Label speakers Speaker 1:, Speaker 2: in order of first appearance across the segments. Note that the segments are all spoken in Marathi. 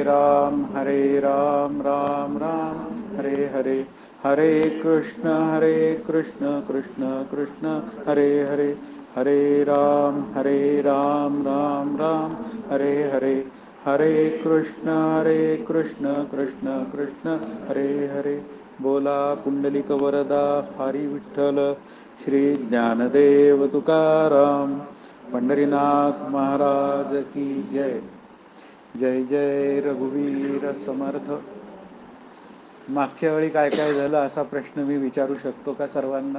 Speaker 1: राम राम राम हरे हरे, हरे कृष्ण कृष्ण कृष्ण हरे हरे, हरे राम राम राम हरे हरे, हरे कृष्ण कृष्ण कृष्ण हरे हरे. बोला पुंडलिक वरदा हरी विठ्ठल, श्री ज्ञानदेव तुकाराम, पंढरीनाथ महाराज की जय. जय जय रघुवीर समर्थ. मागच्या वेळी काय काय झालं असा प्रश्न मी विचारू शकतो का सर्वांना?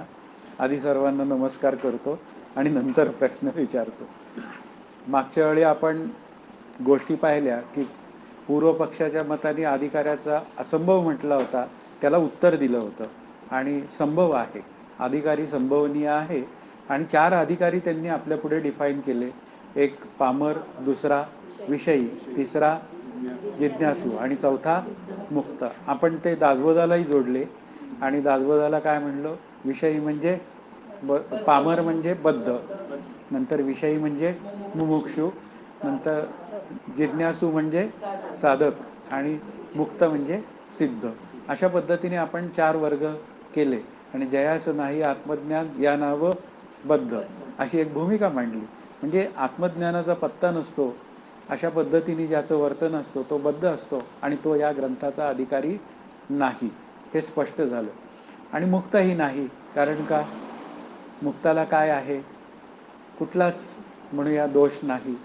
Speaker 1: आधी सर्वांना नमस्कार करतो आणि नंतर प्रश्न विचारतो. मागच्या वेळी आपण गोष्टी पाहिल्या की पूर्व पक्षाच्या मताने अधिकाऱ्याचा असंभव म्हटला होता, त्याला उत्तर दिलं होतं आणि संभव आहे, अधिकारी संभवनीय आहे. आणि 4 अधिकारी त्यांनी आपल्या पुढे डिफाईन केले. एक पामर, दुसरा विषयी, तिसरा जिज्ञासू आणि चौथा मुक्त. आपण ते दासबोधालाही जोडले आणि दासबोधाला काय म्हणलो? विषयी म्हणजे पामर म्हणजे बद्ध, नंतर विषयी म्हणजे मुमुक्षू, नंतर जिज्ञासू म्हणजे साधक आणि मुक्त म्हणजे सिद्ध. अशा पद्धतीने आपण 4 वर्ग केले आणि जयास नाही आत्मज्ञान या नाव बद्ध अशी एक भूमिका मांडली. म्हणजे आत्मज्ञानाचा पत्ता नसतो अशा पद्धतीने ज्याचं वर्तन असतो तो बद्ध असतो आणि तो या ग्रंथाचा अधिकारी नाही, हे स्पष्ट झालं. आणि मुक्तही नाही, कारण का? मुक्ताला काय आहे? कुठलाच म्हणूया दोष नाही.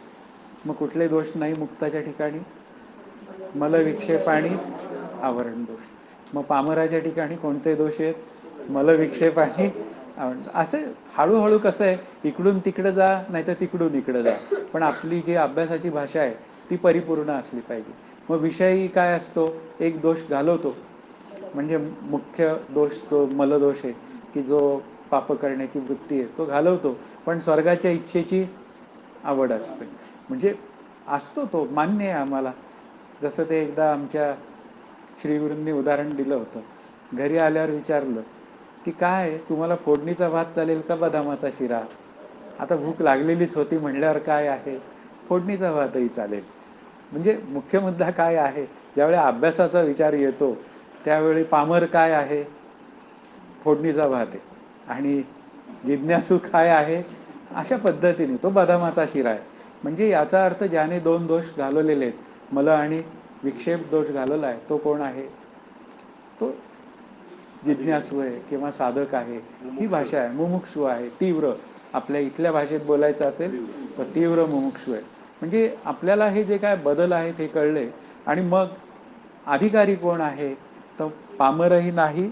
Speaker 1: मग कुठले दोष नाही मुक्ताच्या ठिकाणी? मलविक्षेप आणि आवरण दोष. मग पामराच्या ठिकाणी कोणते दोष आहेत? मलविक्षेप आणि आवरण. असे हळूहळू कसं आहे, इकडून तिकडे जा नाही तर तिकडून इकडे जा, पण आपली जी अभ्यासाची भाषा आहे ती परिपूर्ण असली पाहिजे. मग विषयी काय असतो? एक दोष घालवतो, म्हणजे मुख्य दोष तो मलदोष आहे की जो पाप करण्याची वृत्ती आहे तो घालवतो, पण स्वर्गाच्या इच्छेची आवड असते. म्हणजे असतो तो, मान्य आहे आम्हाला. जसं ते एकदा आमच्या श्रीगुरूंनी उदाहरण दिलं होतं. घरी आल्यावर विचारलं की काय तुम्हाला फोडणीचा भात चालेल का बदामाचा शिरा? आता भूक लागलेलीच होती म्हणल्यावर काय आहे, फोडणीचा भातही चालेल. म्हणजे मुख्य मुद्दा काय आहे, ज्यावेळी अभ्यासाचा विचार येतो त्यावेळी पामर काय आहे? फोडणीचा भात आहे. आणि जिज्ञासू काय आहे? अशा पद्धतीने तो बदामाचा शिरा आहे. म्हणजे याचा अर्थ ज्याने 2 दोष घालवलेले आहेत, मल आणि विक्षेप दोष घालवला आहे, तो कोण आहे? तो जिज्ञासू आहे किंवा साधक आहे. ही भाषा आहे. मुमुक्षू आहे, तीव्र. आपल्या इथल्या भाषेत बोलायचं असेल तर तीव्र मुमुक्षू आहे. म्हणजे आपल्याला हे जे काय बदल आहेत हे कळले. आणि मग अधिकारी कोण आहे? तर पामरही नाही,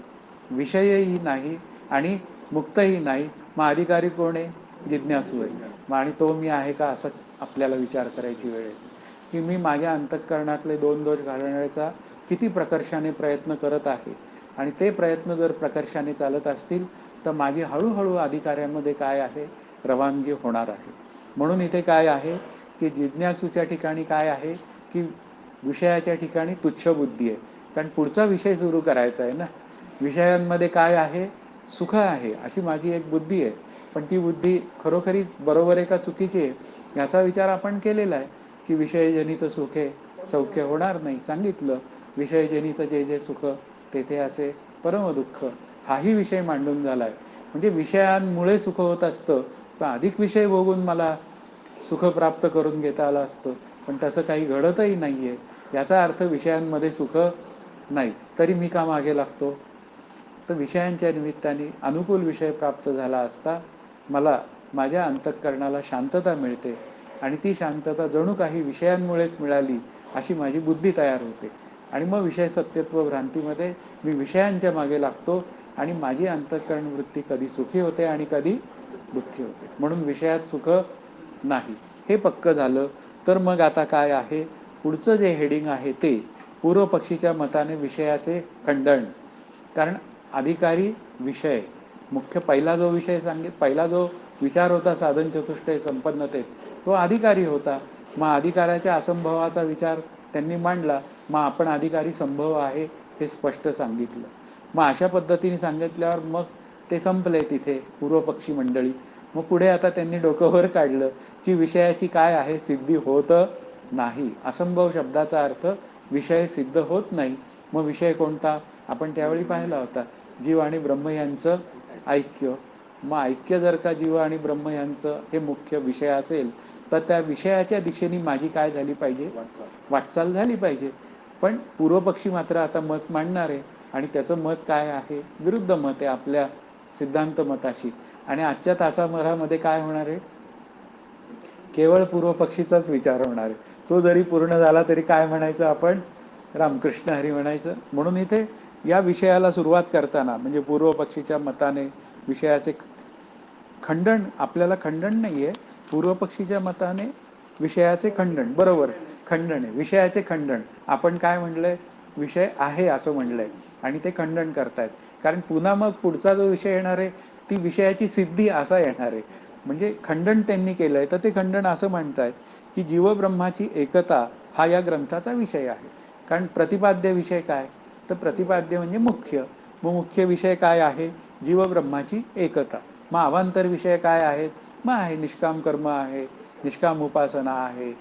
Speaker 1: विषयही नाही आणि मुक्तही नाही. मग अधिकारी कोण आहे? जिज्ञासू आहे. मग आणि तो मी आहे का, असंच आपल्याला विचार करायची वेळ येते की मी माझ्या अंतःकरणातले 2 दोष घालवण्याचा किती प्रकर्षाने प्रयत्न करत आहे. आणि ते प्रयत्न जर प्रकर्षाने चालत असतील तर माझी हळूहळू अधिकाऱ्यामध्ये काय आहे? रवानगी होणार आहे. म्हणून इथे काय आहे की जिज्ञासूच्या ठिकाणी काय आहे की विषयाच्या ठिकाणी तुच्छ बुद्धी आहे. कारण पुढचा विषय सुरू करायचा आहे ना. विषयांमध्ये काय आहे? सुख आहे अशी माझी एक बुद्धी आहे. पण ती बुद्धी खरोखरीच बरोबर आहे का चुकीची आहे याचा विचार आपण केलेला आहे की विषयजनित सुखे सौख्य होणार नाही. सांगितलं विषयजनित जे जे सुख तेथे असे परमदुःख, हाही विषय मांडून झालाय. म्हणजे विषयांमुळे सुख होत असतं, तर अधिक विषय भोगून मला सुख प्राप्त करून घेता आलं असतं, पण तसं काही घडतही नाहीये. याचा अर्थ विषयांमध्ये सुख नाही, तरी मी का मागे लागतो? तर विषयांच्या निमित्ताने अनुकूल विषय प्राप्त झाला असता मला माझ्या अंतःकरणाला शांतता मिळते आणि ती शांतता जणू काही विषयांमुळेच मिळाली अशी माझी बुद्धी तयार होते. आणि मग विषय सत्यत्व भ्रांतीमध्ये मी विषयांच्या मागे लागतो आणि माझी अंतःकरण वृत्ती कधी सुखी होते आणि कधी दुःखी होते. म्हणून विषयात सुख नाही, हे पक्क झालं. तर मग आता काय आहे? पुढचं जे हेडिंग आहे ते पूर्व पक्षीच्या मताने विषयाचे खंडन. कारण अधिकारी विषय मुख्य पहिला जो विषय पहिला जो विचार होता साधन चतुष्टय संपन्नतेत, तो अधिकारी होता. मग अधिकाराच्या असंभवाचा विचार त्यांनी मांडला. मग आपण अधिकारी संभव आहे हे स्पष्ट सांगितलं. मग अशा पद्धतीने सांगितल्यावर मग ते संपले तिथे पूर्वपक्षी मंडळी. मग पुढे आता त्यांनी डोकं वर काढलं की विषयाची काय आहे? सिद्धी होत नाही. असंभव शब्दाचा अर्थ विषय सिद्ध होत नाही. मग विषय कोणता? आपण त्यावेळी पाहिला होता, जीव आणि ब्रह्म यांचं ऐक्य. मग ऐक्य जर का जीव आणि ब्रह्म यांचं हे मुख्य विषय असेल, तर त्या विषयाच्या दिशेने माझी काय झाली पाहिजे? वाटचाल झाली पाहिजे. पण पूर्वपक्षी मात्र आता मत मांडणार आहे, आणि त्याचं मत काय आहे? विरुद्ध मत आहे आपल्या सिद्धांत मताशी. आणि आजच्या तासाभरामध्ये काय होणार आहे? केवळ पूर्वपक्षीचाच विचार होणार आहे. तो जरी पूर्ण झाला तरी काय म्हणायचं आपण? रामकृष्ण हरी म्हणायचं. म्हणून इथे या विषयाला सुरुवात करताना म्हणजे पूर्वपक्षीच्या मताने विषयाचे खंडन, आपल्याला खंडन नाहीये, पूर्वपक्षीच्या मताने विषयाचे खंडन, बरोबर, खंडन आहे, विषयाचे खंडन. आपण काय म्हणलंय? विषय आहे असं म्हणलंय, आणि ते खंडन करतायत. कारण पुन्हा मग पुढचा जो विषय येणार आहे ती विषयाची सिद्धी असा येणार आहे. म्हणजे खंडन त्यांनी केलंय, तर ते खंडन असं म्हणतायत की जीवब्रह्माची एकता हा या ग्रंथाचा विषय आहे. कारण प्रतिपाद्य विषय काय? तर प्रतिपाद्य म्हणजे मुख्य. मग मुख्य विषय काय आहे? जीवब्रह्माची एकता. मग अवांतर विषय काय आहेत? मग आहे निष्काम कर्म आहे, निष्काम उपासना आहे,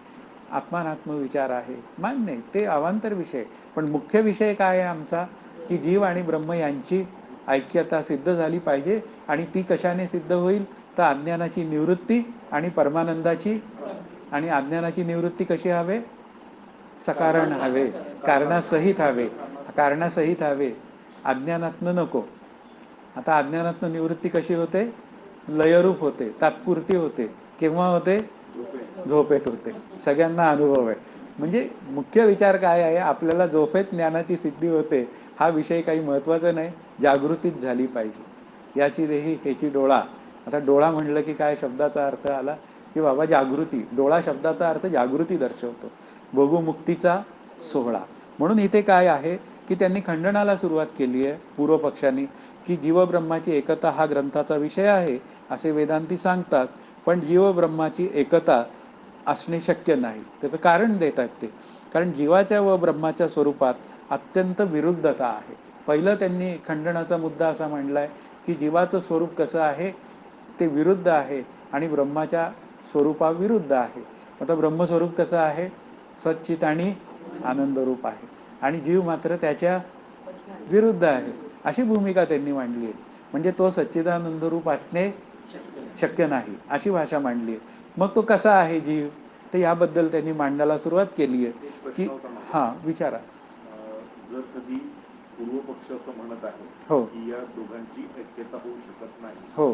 Speaker 1: आत्मानात्म विचार आहे, मान्य आहे, ते अवांतर विषय. पण मुख्य विषय काय आहे आमचा? की जीव आणि ब्रह्म यांची ऐक्यता सिद्ध झाली पाहिजे. आणि ती कशाने सिद्ध होईल? तर अज्ञानाची निवृत्ती आणि परमानंदाची. आणि अज्ञानाची निवृत्ती कशी हवे? सकारण हवे, कारणासहित हवे, कारणासहित हवे, अज्ञानातनं नको. आता अज्ञानातनं निवृत्ती कशी होते? लयरूप होते, तात्पुरती होते. केव्हा होते? झोपेत होते. सगळ्यांना अनुभव आहे. म्हणजे मुख्य विचार काय आहे? आपल्याला झोपेत ज्ञानाची सिद्धी होते, हा विषय काही महत्वाचा नाही, जागृतीच झाली पाहिजे. याची देही ह्याची डोळा. आता डोळा म्हणलं की काय शब्दाचा अर्थ आला? की बाबा जागृती. डोळा शब्दाचा अर्थ जागृती दर्शवतो, भोगमुक्तीचा सोहळा. म्हणून इथे काय आहे की त्यांनी खंडनाला सुरुवात केली आहे पूर्वपक्षांनी, की जीवब्रह्माची एकता हा ग्रंथाचा विषय आहे असे वेदांती सांगतात. पण जीवब्रह्माची एकता असणे शक्य नाही. त्याचं कारण देतात ते. कारण जीवाच्या व ब्रह्माच्या स्वरूपात अत्यंत विरुद्धता आहे. पहिलं त्यांनी खंडनाचा मुद्दा असा मांडलाय की जीवाचं स्वरूप कसं आहे? ते विरुद्ध आहे, आणि ब्रह्माच्या स्वरूपाविरुद्ध आहे. आता ब्रह्मस्वरूप कसं आहे? सच्चित आणि आनंदरूप आहे, आणि जीव मात्र त्याच्या विरुद्ध आहे, अशी भूमिका त्यांनी मांडली आहे. म्हणजे तो सच्चिदानंद रूप असणे शक्य नाही, अशी भाषा मांडली आहे. मग तो कसा आहे जीव? तर याबद्दल त्यांनी मांडायला सुरुवात केली आहे की हां विचारा.
Speaker 2: जर कधी पूर्वपक्ष असं म्हणत आहे
Speaker 1: हो
Speaker 2: की या दोघांची ऐक्यता होऊ शकत नाही,
Speaker 1: हो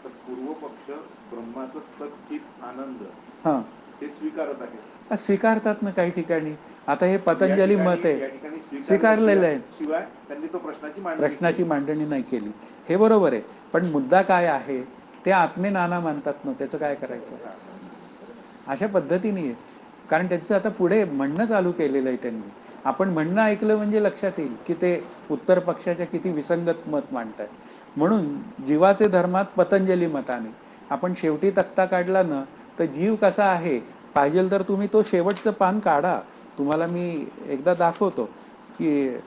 Speaker 2: तर पूर्वपक्ष ब्रह्माचं सच्चित आनंद
Speaker 1: हां
Speaker 2: हे स्वीकारत आहे.
Speaker 1: स्वीकारतात ना काही ठिकाणी. आता हे पतंजली मत आहे, स्वीकारलेलं आहे,
Speaker 2: शिवाय त्यांनी तो
Speaker 1: प्रश्नाची मांडणी नाही केली. हे बरोबर आहे. पण मुद्दा काय आहे? ते आत्मे नाना मानतात ना, त्याचं काय करायचं? अशा पद्धतीने आहे. कारण त्यांचं आता पुढे म्हणणं चालू केलेलं आहे त्यांनी. आपण म्हणणं ऐकलं म्हणजे लक्षात येईल की ते उत्तर पक्षाच्या किती विसंगत मत मांडतात. म्हणून जीवाचे धर्मात पतंजली मताने आपण शेवटी तक्ता काढला ना, तर जीव कसा आहे पाहिजे तर तुम्ही तो शेवटचं पान काढा. तुम्हाला मी एकदा दाखवतो की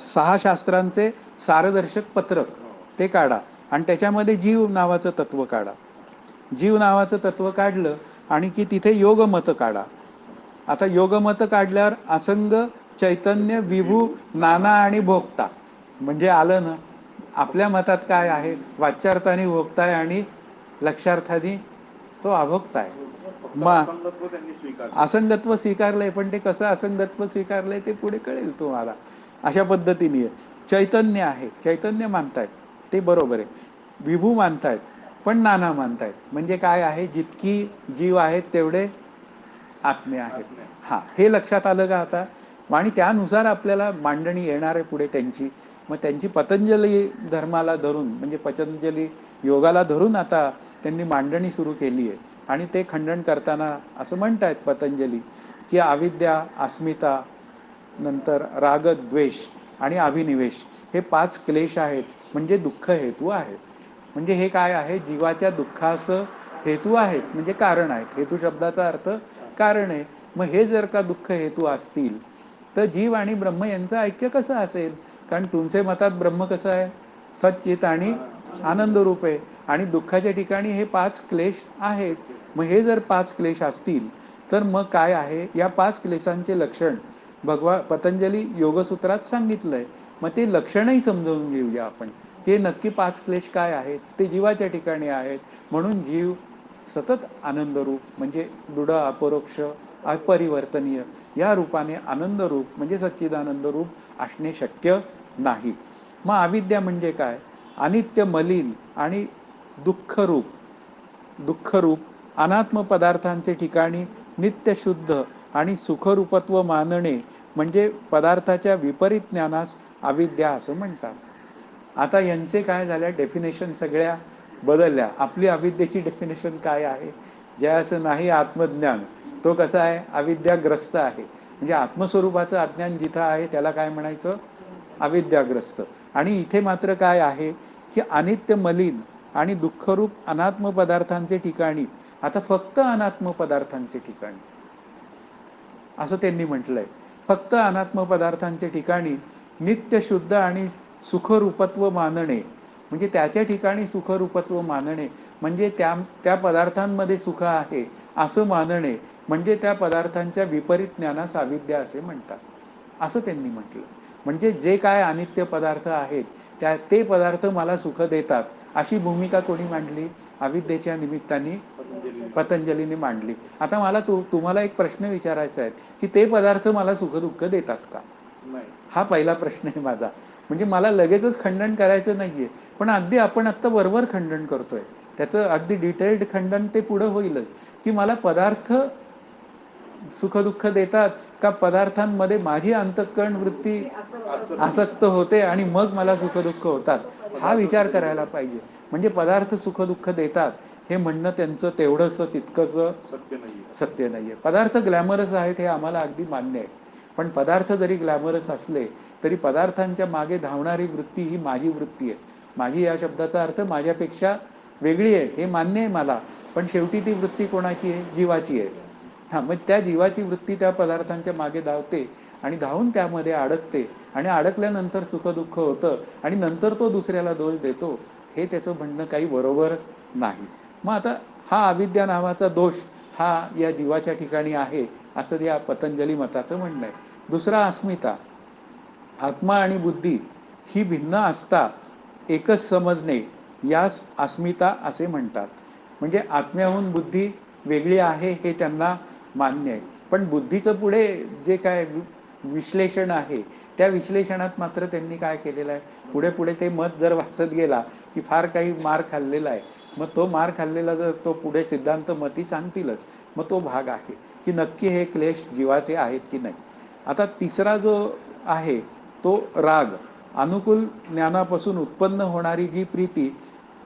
Speaker 1: 6 शास्त्रांचे सारदर्शक पत्रक ते काढा, आणि त्याच्यामध्ये जीव नावाचं तत्व काढा. जीव नावाचं तत्व काढलं आणि की तिथे योगमत काढा. आता योगमत काढल्यावर असंग, चैतन्य, विभू, नाना आणि भोक्ता म्हणजे आलं ना. आपल्या मतात काय आहे? वाच्यार्थाने भोक्ता आहे आणि लक्षार्थाने तो अभोक्ता आहे. मग असंगत्व स्वीकारलंय, पण ते कसं असंगत्व स्वीकारलंय ते पुढे कळेल तुम्हाला. अशा पद्धतीने चैतन्य आहे, चैतन्य मानतायत ते बरोबर आहे, विभू मानतायत पण नाना मानतायत. म्हणजे काय आहे? जितकी जीव आहेत तेवढे आत्मे आहेत. हा, हे लक्षात आलं का आता? आणि त्यानुसार आपल्याला मांडणी येणार आहे पुढे त्यांची. मग त्यांची पतंजली धर्माला धरून म्हणजे पतंजली योगाला धरून आता त्यांनी मांडणी सुरू केली आहे. आणि ते खंडन करताना असं म्हणतायत पतंजली की अविद्या, अस्मिता, नंतर राग, द्वेष आणि अभिनिवेश हे 5 क्लेश आहेत, म्हणजे दुःख हेतू आहेत. म्हणजे हे काय आहे? जीवाच्या दुःखाचं हेतू आहेत, म्हणजे कारण आहेत. हेतू शब्दाचा अर्थ कारण आहे. मग हे जर का दुःख हेतू असतील तर जीव आणि ब्रह्म यांचं ऐक्य कसं असेल? कारण तुमचे मतात ब्रह्म कसं आहे? सच्चित आणि आनंद रूप आहे, आणि दुःखाच्या ठिकाणी हे 5 क्लेश आहेत. मग हे जर 5 क्लेश असतील तर मग काय आहे, या 5 क्लेशांचे लक्षण पतंजली योगसूत्रात सांगितलंय. मग ते लक्षणही समजावून घेऊया आपण. हे नक्की 5 क्लेश काय आहेत, ते जीवाच्या ठिकाणी आहेत. म्हणून जीव सतत आनंदरूप म्हणजे दृढ अपरोक्ष अपरिवर्तनीय या रूपाने आनंद रूप म्हणजे सच्चिदानंद रूप असणे शक्य नाही. मग अविद्या म्हणजे काय? अनित्य मलिन आणि दुःखरूप अनात्म पदार्थांचे ठिकाणी नित्य शुद्ध आणि सुखरूपत्व मानणे म्हणजे पदार्थाच्या विपरीत ज्ञानास अविद्या असं म्हणतात. आता यांचे काय झाल्या डेफिनेशन सगळ्या बदलल्या. आपली अविद्येची डेफिनेशन काय आहे? ज्याचं नाही आत्मज्ञान तो कसा आहे? अविद्याग्रस्त आहे. म्हणजे आत्मस्वरूपाचं अज्ञान जिथं आहे त्याला काय म्हणायचं? अविद्याग्रस्त. आणि इथे मात्र काय आहे की अनित्य मलिन आणि दुःखरूप अनात्म पदार्थांचे ठिकाणी, आता फक्त अनात्म पदार्थांचे ठिकाणी असं त्यांनी म्हटलंय. फक्त अनात्म पदार्थांचे ठिकाणी नित्य शुद्ध आणि सुखरूपत्व मानणे म्हणजे त्याच्या ठिकाणी सुखरूपत्व मानणे म्हणजे त्या पदार्थांमध्ये सुख आहे असं मानणे म्हणजे त्या पदार्थांच्या विपरीत ज्ञानास अविद्या असे म्हणतात, असं त्यांनी म्हटलं. म्हणजे जे काय अनित्य पदार्थ आहेत ते पदार्थ मला सुख देतात अशी भूमिका कोणी मांडली? अविद्येच्या निमित्ताने पतंजलीने मांडली. आता मला तुम्हाला एक प्रश्न विचारायचा आहे की ते पदार्थ मला सुखदुःख देतात का?
Speaker 2: नाही.
Speaker 1: हा पहिला प्रश्न आहे माझा. म्हणजे मला लगेचच खंडन करायचं नाहीये, पण अगदी आपण आत्ता बरोबर खंडन करतोय. त्याचं अगदी डिटेल्ड खंडन ते पुढं होईलच की मला पदार्थ सुखदुःख देतात का पदार्थांमध्ये माझी अंतःकरण वृत्ती आसक्त होते आणि मग मला सुखदुःख होतात, हा विचार करायला पाहिजे. म्हणजे पदार्थ सुखदुःख देतात हे म्हणणं त्यांचं तेवढंसं तितकंसं सत्य नाहीये. पदार्थ ग्लॅमरस आहेत हे आम्हाला अगदी मान्य आहे, पण पदार्थ जरी ग्लॅमरस असले तरी पदार्थांच्या मागे धावणारी वृत्ती ही माझी वृत्ती आहे. माझी या शब्दाचा अर्थ माझ्यापेक्षा वेगळी आहे हे मान्य आहे मला, पण शेवटी ती वृत्ती कोणाची आहे? जीवाची आहे. मग त्या जीवाची वृत्ती त्या पदार्थांच्या मागे धावते आणि धावून त्यामध्ये अडकते आणि अडकल्यानंतर सुखदुःख होतं आणि नंतर तो दुसऱ्याला दोष देतो, हे त्याचं म्हणणं काही बरोबर नाही. मग आता हा अविद्या नावाचा दोष हा या जीवाच्या ठिकाणी आहे असं या पतंजली मताचं म्हणणं आहे. दुसरा अस्मिता, आत्मा आणि बुद्धी ही भिन्न असता एकच समजणे यास अस्मिता असे म्हणतात. म्हणजे आत्म्याहून बुद्धी वेगळी आहे हे त्यांना मान्य आहे, पण बुद्धीचं पुढे जे काय विश्लेषण आहे त्या विश्लेषणात मात्र त्यांनी काय केलेलं आहे, पुढे पुढे ते मत जर वाचत गेला की फार काही मार खाल्लेला आहे. मग तो मार खाल्लेला जर तो पुढे सिद्धांत मती सांगतीलच, मग तो भाग आहे की नक्की हे क्लेश जीवाचे आहेत की नाही. आता तिसरा जो आहे तो राग. अनुकूल ज्ञानापासून उत्पन्न होणारी जी प्रीती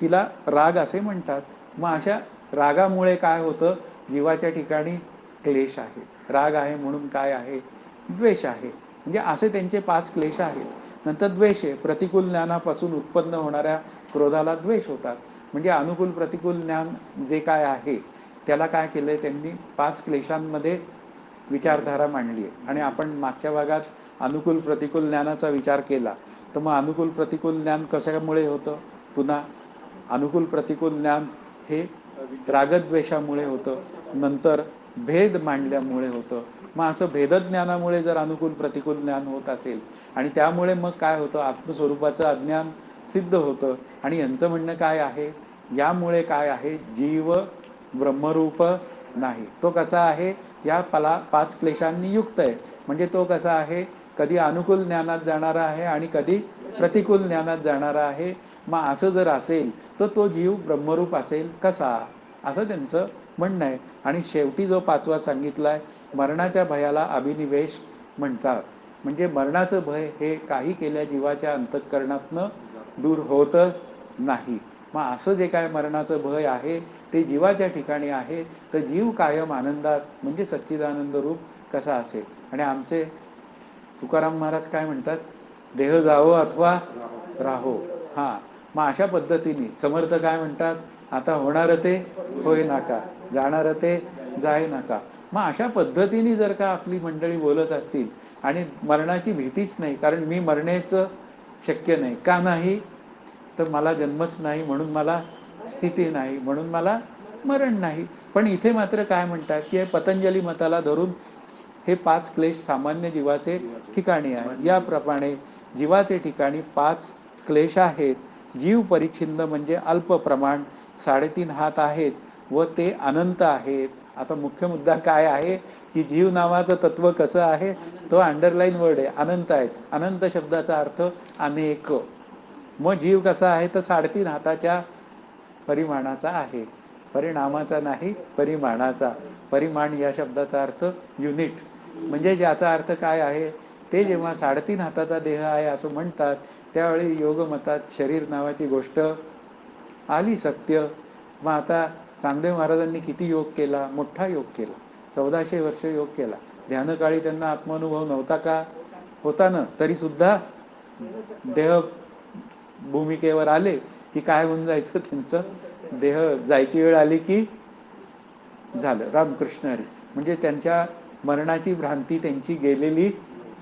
Speaker 1: तिला राग असे म्हणतात. मग अशा रागामुळे काय होतं? जीवाच्या ठिकाणी क्लेश आहे. राग आहे म्हणून काय आहे? द्वेष आहे. म्हणजे असे त्यांचे 5 क्लेश आहेत. नंतर द्वेष आहे. प्रतिकूल ज्ञानापासून उत्पन्न होणाऱ्या क्रोधाला द्वेष होतात. म्हणजे अनुकूल प्रतिकूल ज्ञान जे काय आहे त्याला काय केलंय त्यांनी? 5 क्लेशांमध्ये विचारधारा मांडली आहे. आणि आपण मागच्या भागात अनुकूल प्रतिकूल ज्ञानाचा विचार केला तर मग अनुकूल प्रतिकूल ज्ञान कशामुळे होतं? पुन्हा अनुकूल प्रतिकूल ज्ञान हे रागद्वेषामुळे होतं, नंतर भेद मांडल्यामुळे होतं. मग असं भेदज्ञानामुळे जर अनुकूल प्रतिकूल ज्ञान होत असेल आणि त्यामुळे मग काय होतं? आत्मस्वरूपाचं अज्ञान सिद्ध होतं. आणि यांचं म्हणणं काय आहे? यामुळे काय आहे? जीव ब्रह्मरूप नाही. तो कसा आहे? या 5 क्लेशांनी युक्त आहे. म्हणजे तो कसा आहे? कधी अनुकूल ज्ञानात जाणारा आहे आणि कधी प्रतिकूल ज्ञानात जाणारा आहे. मग असं जर असेल तर तो जीव ब्रह्मरूप असेल कसा? असं त्यांचं म्हणणं आहे. आणि शेवटी जो 5वा सांगितलाय, मरणाच्या भयाला अभिनिवेश म्हणतात. म्हणजे मरणाचं भय हे काही केल्या जीवाच्या अंतःकरणातनं दूर होत नाही. मग असं जे काय मरणाचं भय आहे ते जीवाच्या ठिकाणी आहे, तर जीव कायम आनंदात म्हणजे सच्चिदानंद रूप कसा असेल. आणि आमचे तुकाराम महाराज काय म्हणतात? देह जावो अथवा राहो. मग अशा पद्धतीने समर्थ काय म्हणतात? आता होणार ते होय नाका, जाणार ते जाय नका. मग अशा पद्धतीने जर का आपली मंडळी बोलत असतील आणि मरणाची भीतीच नाही, कारण मी मरण्याचं शक्य नाही. का नाही? तर मला जन्मच नाही म्हणून मला स्थिती नाही, म्हणून मला मरण नाही. पण इथे मात्र काय म्हणतात की पतंजली मताला धरून हे 5 क्लेश सामान्य जीवाचे ठिकाणी आहे. याप्रमाणे जीवाचे ठिकाणी 5 क्लेश आहेत. जीव परिच्छिन्न म्हणजे अल्प प्रमाण, 3.5 हात आहेत व ते अनंत आहेत. आता मुख्य मुद्दा काय आहे की जीव नावाचं तत्व कसं आहे, तो अंडरलाईन वर्ड आहे, अनंत आहेत. अनंत शब्दाचा अर्थ अनेक. मग जीव कसा आहे तर 3.5 हाताच्या परिमाणाचा आहे, परिणामाचा नाही, परिमाणाचा. परिमाण या शब्दाचा अर्थ युनिट, म्हणजे ज्याचा अर्थ काय आहे, ते जेव्हा 3.5 हाताचा देह आहे असं म्हणतात त्यावेळी योगमतात शरीर नावाची गोष्ट आली सत्य. मग आता चांगदेव महाराजांनी किती योग केला, मोठा योग केला, 1400 वर्ष योग केला. ध्यानकाळी त्यांना आत्मानुभव नव्हता का, होता ना, तरी सुद्धा देह भूमिकेवर आले की काय होऊन जायचं, त्यांचं देह जायची वेळ आली की झालं रामकृष्ण हरी. म्हणजे त्यांच्या मरणाची भ्रांती त्यांची गेलेली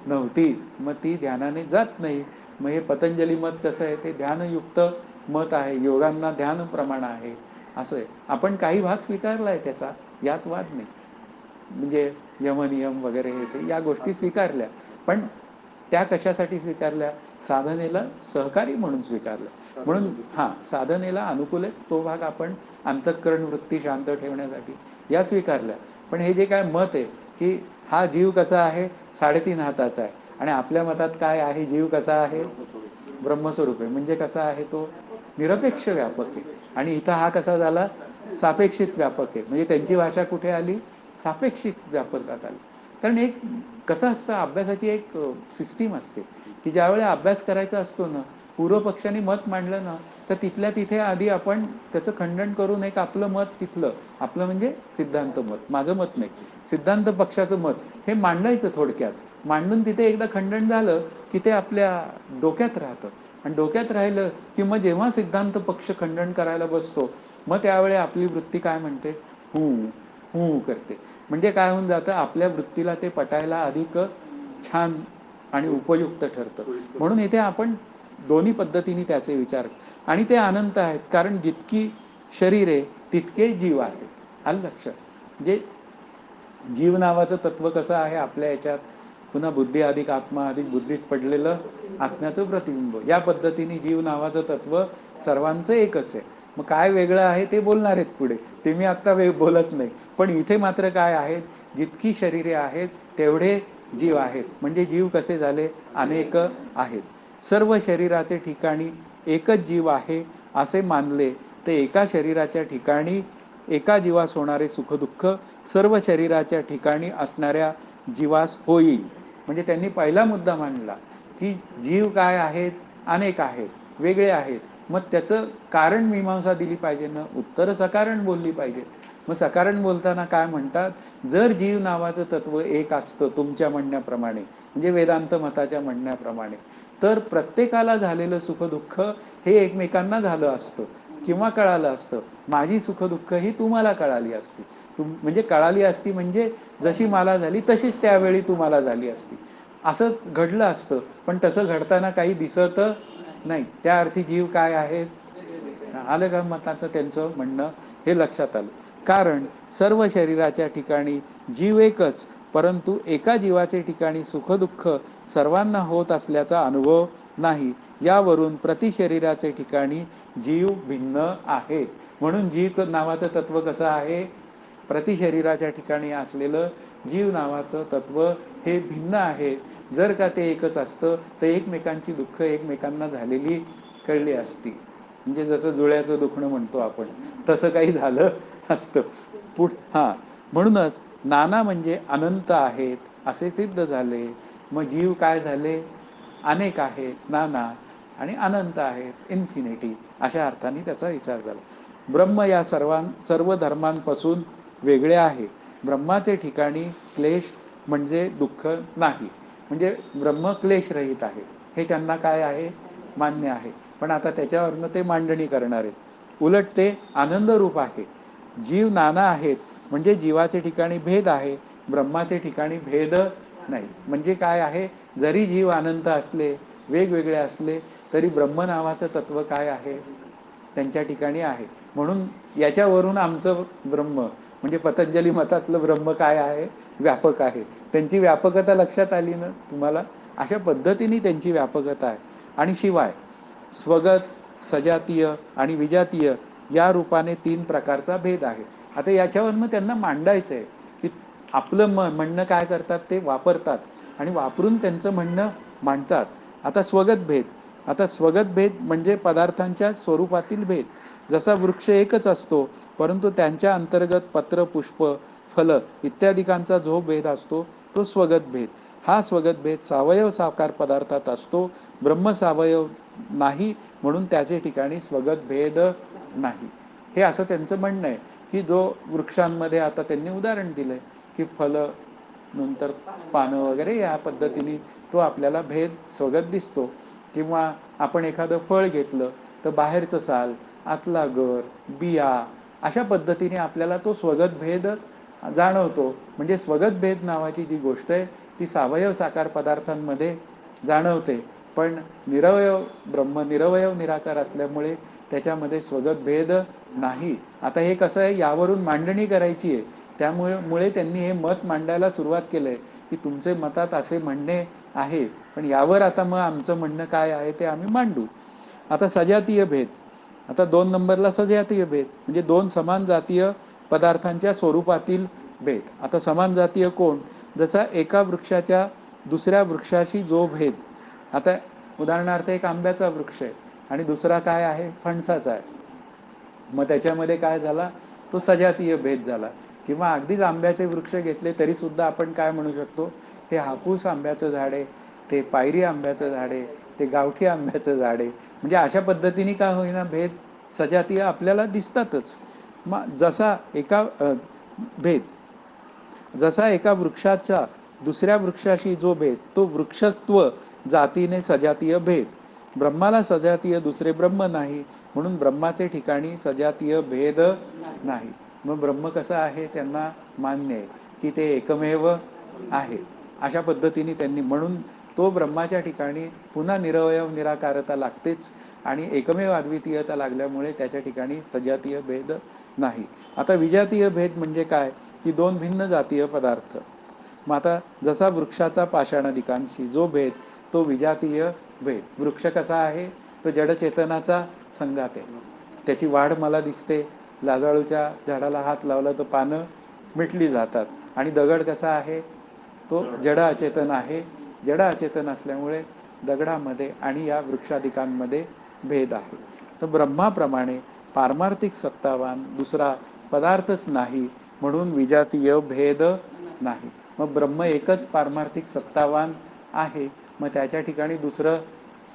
Speaker 1: नव्हती, मग ती ध्यानाने जात नाही. मग हे पतंजली मत कसं आहे, ते ध्यानयुक्त मत आहे, योगांना ध्यान प्रमाण आहे असं आहे. आपण काही भाग स्वीकारला आहे त्याचा, यात वाद नाही, म्हणजे यमनियम वगैरे हे ते या गोष्टी स्वीकारल्या, पण त्या कशासाठी स्वीकारल्या, साधनेला सहकारी म्हणून स्वीकारल्या. म्हणून साधनेला अनुकूल आहे तो भाग आपण अंतःकरण वृत्ती शांत ठेवण्यासाठी या स्वीकारल्या. पण हे जे काय मत आहे की हा जीव कसा आहे, 3.5 हाताचा आहे, आणि आपल्या मतात काय आहे, जीव कसा आहे, ब्रह्मस्वरूप आहे. म्हणजे कसा आहे, तो निरपेक्ष व्यापक आहे. आणि इथं हा कसा झाला, सापेक्षित व्यापक आहे. म्हणजे त्यांची भाषा कुठे आली, सापेक्षित व्यापकात आली. कारण एक कसं असतं, अभ्यासाची एक सिस्टीम असते की ज्यावेळी अभ्यास करायचा असतो ना, पूर्वपक्षाने मत मांडलं ना, तर तिथल्या तिथे आधी आपण त्याचं खंडन करून एक आपलं मत तिथलं, आपलं म्हणजे सिद्धांत मत, माझं मत नाही, सिद्धांत पक्षाचं मत हे मांडायचं थोडक्यात. मांडून तिथे एकदा खंडन झालं की ते आपल्या डोक्यात राहतं. आणि डोक्यात राहिलं की मग जेव्हा सिद्धांत पक्ष खंडन करायला बसतो, मग त्यावेळी आपली वृत्ती काय म्हणते, हू करते. म्हणजे काय होऊन जातं, आपल्या वृत्तीला ते पटायला अधिक छान आणि उपयुक्त ठरतं. म्हणून इथे आपण दोन्ही पद्धतीने त्याचे विचार, आणि ते अनंत आहेत, कारण जितकी शरीरे तितके जीव आहेत. आलं लक्षात. म्हणजे जीव नावाचं तत्व कसं आहे आपल्या याच्यात, पुन्हा बुद्धी अधिक आत्मा अधिक बुद्धीत पडलेलं आत्म्याचं प्रतिबिंब, या पद्धतीने जीव नावाचं तत्व सर्वांचं एकच आहे. मग काय वेगळं आहे ते बोलणार आहेत पुढे, ते मी आत्ता बोलत नाही. पण इथे मात्र काय आहेत, जितकी शरीरे आहेत तेवढे जीव आहेत. म्हणजे जीव कसे झाले, अनेक आहेत. सर्व शरीराचे ठिकाणी एकच जीव आहे असे मानले तर एका शरीराच्या ठिकाणी एका जीवास होणारे सुखदुःख सर्व शरीराच्या ठिकाणी असणाऱ्या जीवास होईल. म्हणजे त्यांनी पहिला मुद्दा मांडला की जीव काय आहेत, अनेक आहेत, वेगळे आहेत. मग त्याचं कारण मीमांसा दिली पाहिजे ना, उत्तर सकारण बोलली पाहिजे. मग सकारण बोलताना काय म्हणतात, जर जीव नावाचं तत्व एक असतं तुमच्या म्हणण्याप्रमाणे, म्हणजे वेदांत मताच्या म्हणण्याप्रमाणे, तर प्रत्येकाला झालेलं सुखदुःख हे एकमेकांना झालं असतं किंवा कळालं असतं. माझी सुखदुःख ही तुम्हाला कळाली असती, म्हणजे कळाली असती म्हणजे जशी मला झाली तशीच त्यावेळी तुम्हाला झाली असती, असं घडलं असतं. पण तसं घडताना काही दिसत नाही. त्या अर्थी जीव काय आहे, आलं का मताचं त्यांचं म्हणणं, हे लक्षात आलं. कारण सर्व शरीराच्या ठिकाणी जीव एकच, परंतु एका जीवाचे ठिकाणी सुखदुःख सर्वांना होत असल्याचा अनुभव नाही. यावरून प्रतिशरीराचे ठिकाणी जीव भिन्न आहे. म्हणून जीव नावाचं तत्व कसं आहे, प्रतिशरीराच्या ठिकाणी असलेलं जीव नावाचं तत्व हे भिन्न आहे. जर का ते एकच असतं तर एकमेकांची दुःख एकमेकांना झालेली कळली असती. म्हणजे जसं जुळ्याचं दुखणं म्हणतो आपण, तसं काही झालं असतं. म्हणूनच नाना म्हणजे अनंत आहेत असे सिद्ध झाले. मग जीव काय झाले, अनेक आहेत, नाना आणि अनंत आहेत, इन्फिनिटी, अशा अर्थाने त्याचा विचार झाला. ब्रह्म या सर्व धर्मांपासून वेगळे आहे. ब्रह्माचे ठिकाणी क्लेश म्हणजे दुःख नाही. म्हणजे ब्रह्म क्लेश रहित आहे, हे त्यांना काय आहे, मान्य आहे. पण आता त्याच्यावरनं ते मांडणी करणार आहेत. उलट ते आनंद रूप आहे. जीव नाना आहेत म्हणजे जीवाचे ठिकाणी भेद आहे, ब्रह्माचे ठिकाणी भेद नाही. म्हणजे काय आहे, जरी जीव अनंत असले, वेगवेगळे असले, तरी ब्रह्म नावाचं तत्व काय आहे, त्यांच्या ठिकाणी आहे. म्हणून याच्यावरून आमचं ब्रह्म म्हणजे पतंजली मतातलं ब्रह्म काय आहे, व्यापक आहे. त्यांची व्यापकता लक्षात आली ना तुम्हाला. अशा पद्धतीने त्यांची व्यापकता आहे. आणि शिवाय स्वगत, सजातीय आणि विजातीय या रूपाने 3 प्रकारचा भेद आहे. आता याच्यावर मग त्यांना मांडायचं आहे की आपलं म्हणणं काय करतात ते वापरतात आणि वापरून त्यांचं म्हणणं मांडतात. आता स्वगत भेद. आता स्वगत भेद म्हणजे पदार्थांच्या स्वरूपातील भेद. जसा वृक्ष एकच असतो परंतु त्यांच्या अंतर्गत पत्र, पुष्प, फल इत्यादिकांचा जो भेद असतो तो स्वगत भेद. हा स्वगत भेद सावयव साकार पदार्थात असतो. ब्रह्म सावयव नाही म्हणून त्याचे ठिकाणी स्वगत भेद नाही. हे असं त्यांचं म्हणणं आहे की जो वृक्षांमध्ये आता त्यांनी उदाहरण दिलंय की फल नंतर पानं वगैरे या पद्धतीने तो आपल्याला भेद स्वगत दिसतो. किंवा आपण एखादं फळ घेतलं तर बाहेरचं साल, आतला गर, बिया अशा पद्धतीने आपल्याला तो स्वगत भेद जाणवतो. म्हणजे स्वगत भेद नावाची जी गोष्ट आहे ती सावयव साकार पदार्थांमध्ये जाणवते. पण निरवयव ब्रह्म निरवयव निराकार असल्यामुळे त्याच्यामध्ये स्वगत भेद नाही. आता हे कसं आहे, यावरून मांडणी करायची आहे. त्यामुळे त्यांनी हे मत मांडायला सुरुवात केलंय की तुमचे मतात असे म्हणणे आहे, पण यावर आता मग आमचं म्हणणं काय आहे ते आम्ही मांडू. आता सजातीय भेद. आता 2 नंबरला सजातीय भेद म्हणजे 2 समान जातीय पदार्थांच्या स्वरूपातील भेद. आता समान जातीय कोण? जसा एका वृक्षाच्या दुसऱ्या वृक्षाशी जो भेद. आता उदाहरणार्थ एक आंब्याचा वृक्ष आहे आणि दुसरा काय आहे, फणसाचा आहे. मग त्याच्यामध्ये काय झाला, तो सजातीय भेद झाला. किंवा अगदीच आंब्याचे वृक्ष घेतले तरी सुद्धा आपण काय म्हणू शकतो, हे हापूस आंब्याचं झाड आहे, ते पायरी आंब्याचं झाड आहे, ते गावठी आंब्याचं झाड आहे. म्हणजे अशा पद्धतीने काय होईना भेद सजातीय आपल्याला दिसतातच. मग जसा एका भेद जसा एका वृक्षाचा दुसऱ्या वृक्षाशी जो भेद तो वृक्षत्व जातीने सजातीय भेद. ब्रह्माला सजातीय दुसरे ब्रह्म नाही म्हणून ब्रह्माचे ठिकाणी सजातीय भेद नाही. मग ब्रह्म कसं आहे त्यांना मान्य आहे की ते एकमेव आहे. अशा पद्धतीने त्यांनी म्हणून तो ब्रह्माच्या ठिकाणी पुन्हा निरवयव निराकारता लागतेच आणि एकमेव अद्वितीयता लागल्यामुळे त्याच्या ठिकाणी सजातीय भेद नाही. आता विजातीय भेद म्हणजे काय की 2 भिन्न जातीय पदार्थ. मग आता जसा वृक्षाचा पाषाणादिकांशी जो भेद तो विजातीय भेद. वृक्ष कसा आहे, तो जडचेतनाचा संघात आहे. त्याची वाढ मला दिसते. लाजाळूच्या झाडाला हात लावला तर पानं मिटली जातात. आणि दगड कसा आहे, तो जड अचेतन आहे. जड अचेतन असल्यामुळे दगडामध्ये आणि या वृक्षादिकांमध्ये भेद आहे. तर ब्रह्माप्रमाणे पारमार्थिक सत्तावान दुसरा पदार्थच नाही म्हणून विजातीय भेद नाही. मग ब्रह्म एकच पारमार्थिक सत्तावान आहे. मग त्याच्या ठिकाणी दुसरं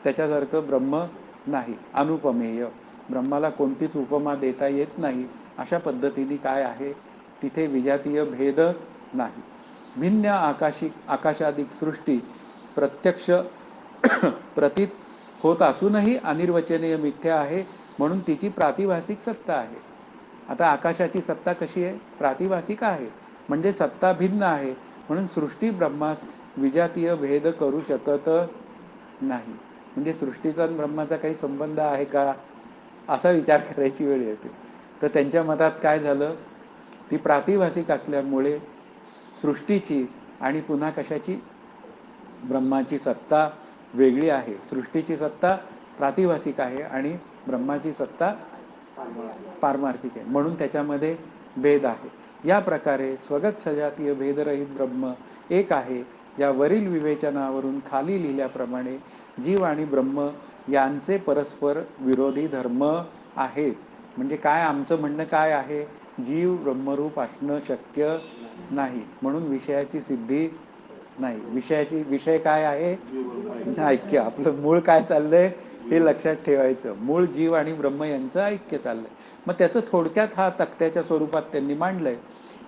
Speaker 1: त्याच्यासारखं ब्रह्म नाही. अनुपमेय, ब्रह्माला कोणतीच उपमा देता येत नाही. अशा पद्धतीने काय आहे, तिथे विजातीय भेद नाही. भिन्न आकाशादिक सृष्टी प्रत्यक्ष प्रतीत होत असूनही अनिर्वचनीय मिथ्या आहे म्हणून तिची प्रातिभासिक सत्ता आहे. आता आकाशाची सत्ता कशी आहे, प्रातिभासिक आहे. म्हणजे सत्ता भिन्न आहे म्हणून सृष्टी ब्रह्मास विजातीय भेद करू शकत नाही. म्हणजे सृष्टीचा ब्रह्माचा काही संबंध आहे का, असा विचार करायची वेळ येते. तर त्यांच्या मतात काय झालं, ती प्रातिभासिक असल्यामुळे सृष्टीची आणि पुन्हा कशाची, ब्रह्माची सत्ता वेगळी आहे. सृष्टीची सत्ता प्रातिभासिक आहे आणि ब्रह्माची सत्ता पारमार्थिक आहे म्हणून त्याच्यामध्ये भेद आहे. या प्रकारे स्वगत सजातीय भेदरहित ब्रह्म एक आहे. या वरील विवेचनावरून खाली लिहिल्याप्रमाणे जीव आणि ब्रह्म यांचे परस्पर विरोधी धर्म आहेत. म्हणजे काय आमचं म्हणणं काय आहे, जीव ब्रह्मरूप असणं शक्य नाही म्हणून विषयाची सिद्धी नाही. विषय काय आहे, ऐक्य. आपलं मूळ काय चाललंय हे लक्षात ठेवायचं. मूळ जीव आणि ब्रह्म यांचं ऐक्य चाललंय. मग त्याचं थोडक्यात हा तक्त्याच्या स्वरूपात त्यांनी मांडलंय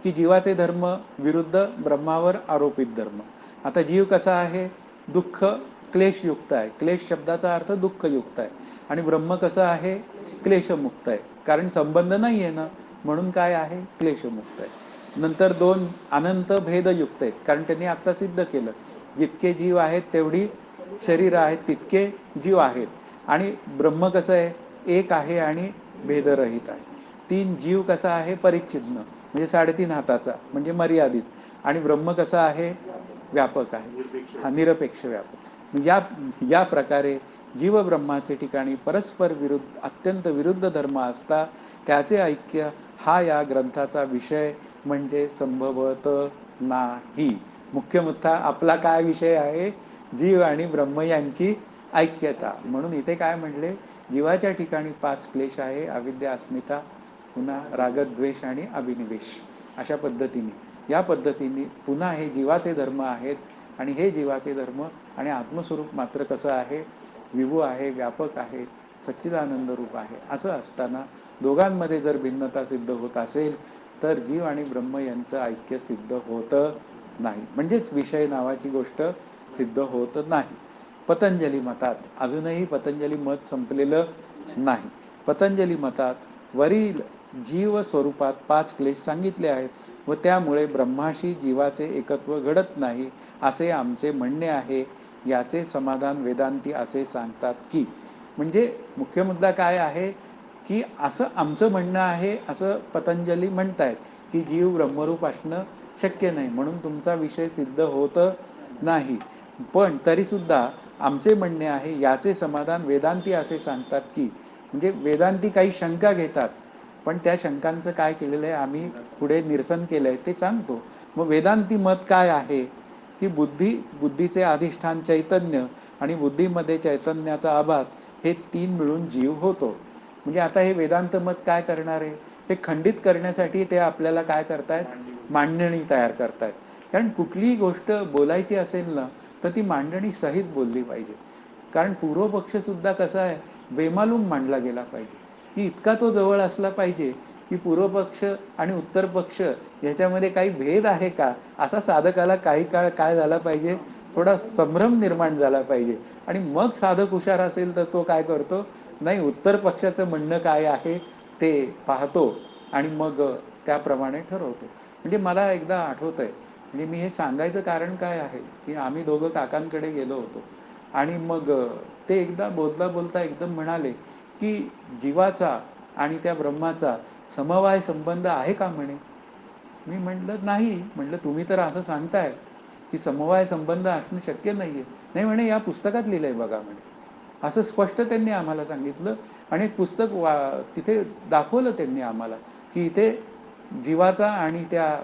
Speaker 1: की जीवाचे धर्म विरुद्ध ब्रह्मावर आरोपित धर्म. आता जीव कसा आहे, दुःख क्लेशयुक्त आहे. क्लेश शब्दाचा अर्थ दुःखयुक्त आहे. आणि ब्रह्म कसं आहे, क्लेशमुक्त आहे. कारण संबंध नाही आहे ना म्हणून काय आहे, क्लेशमुक्त आहे. नंतर 2 अनंत भेदयुक्त आहेत. कारण त्यांनी आता सिद्ध केलं जितके जीव आहेत तेवढी शरीर आहेत, तितके जीव आहेत. आणि ब्रह्म कसं आहे, एक आहे आणि भेदरहित आहे. 3 जीव कसा आहे परिच्छिन्न म्हणजे 3.5 हाताचा म्हणजे मर्यादित, आणि ब्रह्म कसा आहे व्यापक आहे,
Speaker 2: निरपेक्ष.
Speaker 1: हा निरपेक्ष व्यापक. या या प्रकारे जीव ब्रह्माचे ठिकाणी परस्पर विरुद्ध अत्यंत विरुद्ध धर्म असता त्याचे ऐक्य हा या ग्रंथाचा विषय म्हणजे संभवत नाही. मुख्य मुद्दा आपला काय विषय आहे, जीव आणि ब्रह्म यांची ऐक्यता. म्हणून इथे काय म्हणले, जीवाच्या ठिकाणी 5 क्लेश आहे, अविद्या, अस्मिता, पुन्हा रागद्वेष आणि अभिनिवेश. अशा पद्धतीने या पद्धतीने पुन्हा हे जीवाचे धर्म आहेत, आणि हे जीवाचे धर्म आणि आत्मस्वरूप मात्र कसं आहे, विभू आहे, व्यापक आहे, सच्चिदानंद रूप आहे. असं असताना दोघांमध्ये जर भिन्नता सिद्ध होत असेल तर जीव आणि ब्रह्म यांचं ऐक्य सिद्ध होतं नाही, म्हणजेच विषय नावाची गोष्ट सिद्ध होत नाही. पतंजली मतात अजूनही पतंजली मत संपलेलं नाही. पतंजली मतात वरील जीव स्वरूपात 5 क्लेश सांगितले आहेत व त्यामुळे ब्रह्माशी जीवाचे एकत्व घडत नाही असे आमचे म्हणणे आहे. याचे समाधान वेदांती असे सांगतात की, म्हणजे मुख्य मुद्दा काय आहे की असं आमचं म्हणणं आहे असं पतंजली म्हणतायत की जीव ब्रह्मरूप असणं शक्य नाही, म्हणून तुमचा विषय सिद्ध होत नाही. पण तरी सुद्धा आमचे म्हणणे आहे याचे समाधान वेदांती असे सांगतात की, म्हणजे वेदांती काही शंका घेतात, पण त्या शंकांचं काय केलेलं आहे आम्ही पुढे निरसन केलंय ते सांगतो. मग वेदांती मत काय आहे की बुद्धीचे अधिष्ठान चैतन्य आणि बुद्धीमध्ये चैतन्याचा आभास हे 3 मिळून जीव होतो. म्हणजे आता हे वेदांत मत काय करणार आहे, हे खंडित करण्यासाठी ते आपल्याला काय करतायत, मांडणी तयार करतायत. कारण कुठलीही गोष्ट बोलायची असेल ना तर ती मांडणी सहित बोलली पाहिजे. कारण पूर्वपक्ष सुद्धा कसा आहे बेमालूम मांडला गेला पाहिजे, की इतका तो जवळ असला पाहिजे की पूर्वपक्ष आणि उत्तर पक्ष याच्यामध्ये काही भेद आहे का, असा साधकाला काही काळ काय झाला पाहिजे, थोडा संभ्रम निर्माण झाला पाहिजे. आणि मग साधक हुशार असेल तर तो काय करतो, नाही उत्तर पक्षाचं म्हणणं काय आहे ते पाहतो आणि मग त्याप्रमाणे ठरवतो. म्हणजे मला एकदा आठवतंय, म्हणजे मी हे सांगायचं कारण काय आहे की आम्ही दोघं काकांकडे गेलो होतो आणि मग ते एकदा बोलता बोलता एकदम म्हणाले की जीवाचा आणि त्या ब्रह्माचा समवाय संबंध आहे का म्हणे. मी म्हटलं नाही. म्हटलं तुम्ही तर असं सांगताय की समवाय संबंध असणं शक्य नाहीये. नाही म्हणे या पुस्तकात लिहिलंय बघा म्हणे. असं स्पष्ट त्यांनी आम्हाला सांगितलं आणि एक पुस्तक तिथे दाखवलं त्यांनी आम्हाला की इथे जीवाचा आणि त्या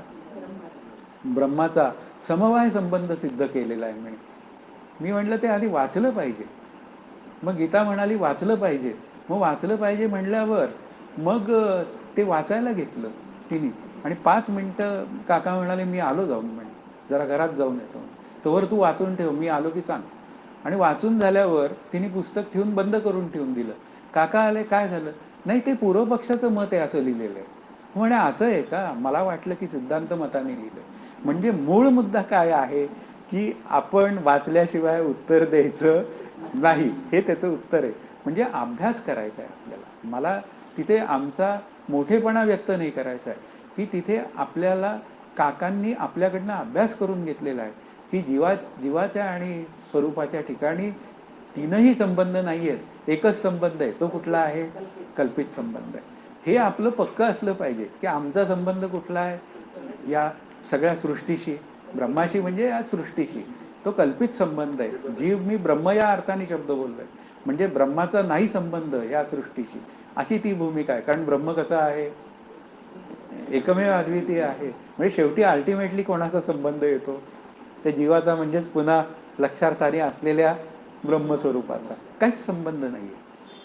Speaker 1: ब्रह्माचा समवाय संबंध सिद्ध केलेला आहे म्हणे. मी म्हटलं ते आधी वाचलं पाहिजे. मग गीता म्हणाली वाचलं पाहिजे. मग वाचलं पाहिजे म्हणल्यावर मग ते वाचायला घेतलं तिने आणि 5 मिनिटं काका म्हणाले मी आलो जाऊन म्हणे, जरा घरात जाऊन येतो, तोवर तू वाचून ठेव, मी आलो की सांग. आणि वाचून झाल्यावर तिने पुस्तक ठेवून बंद करून ठेवून दिलं. काका आले, काय झालं, नाही ते पूर्वपक्षाचं मत आहे असं लिहिलेलं आहे. म्हणे असं आहे का, मला वाटलं की सिद्धांत मताने लिहिलं. म्हणजे मूळ मुद्दा काय आहे की आपण वाचल्याशिवाय उत्तर द्यायचं नाही, हे त्याचं उत्तर आहे. म्हणजे अभ्यास करायचा आहे आपल्याला. मला तिथे आमचा मोठेपणा व्यक्त नाही करायचा आहे की तिथे आपल्याला काकांनी आपल्याकडनं अभ्यास करून घेतलेला आहे की जीवाच्या आणि स्वरूपाच्या ठिकाणी 3ही संबंध नाही आहेत, एकच संबंध आहे. तो कुठला आहे, कल्पित संबंध आहे. हे आपलं पक्क असलं पाहिजे की आमचा संबंध कुठला आहे, या सगळ्या सृष्टीशी, ब्रह्माशी म्हणजे या सृष्टीशी तो कल्पित संबंध आहे. जीव मी ब्रह्म या अर्थाने शब्द बोललोय, म्हणजे ब्रह्माचा नाही संबंध या सृष्टीशी, अशी ती भूमिका आहे. कारण ब्रह्म कसा आहे, एकमेव अद्वितीय आहे. म्हणजे शेवटी अल्टिमेटली कोणाचा संबंध येतो, त्या जीवाचा, म्हणजेच पुन्हा लक्षार्थाने असलेल्या ब्रह्मस्वरूपाचा. काहीच संबंध नाहीये.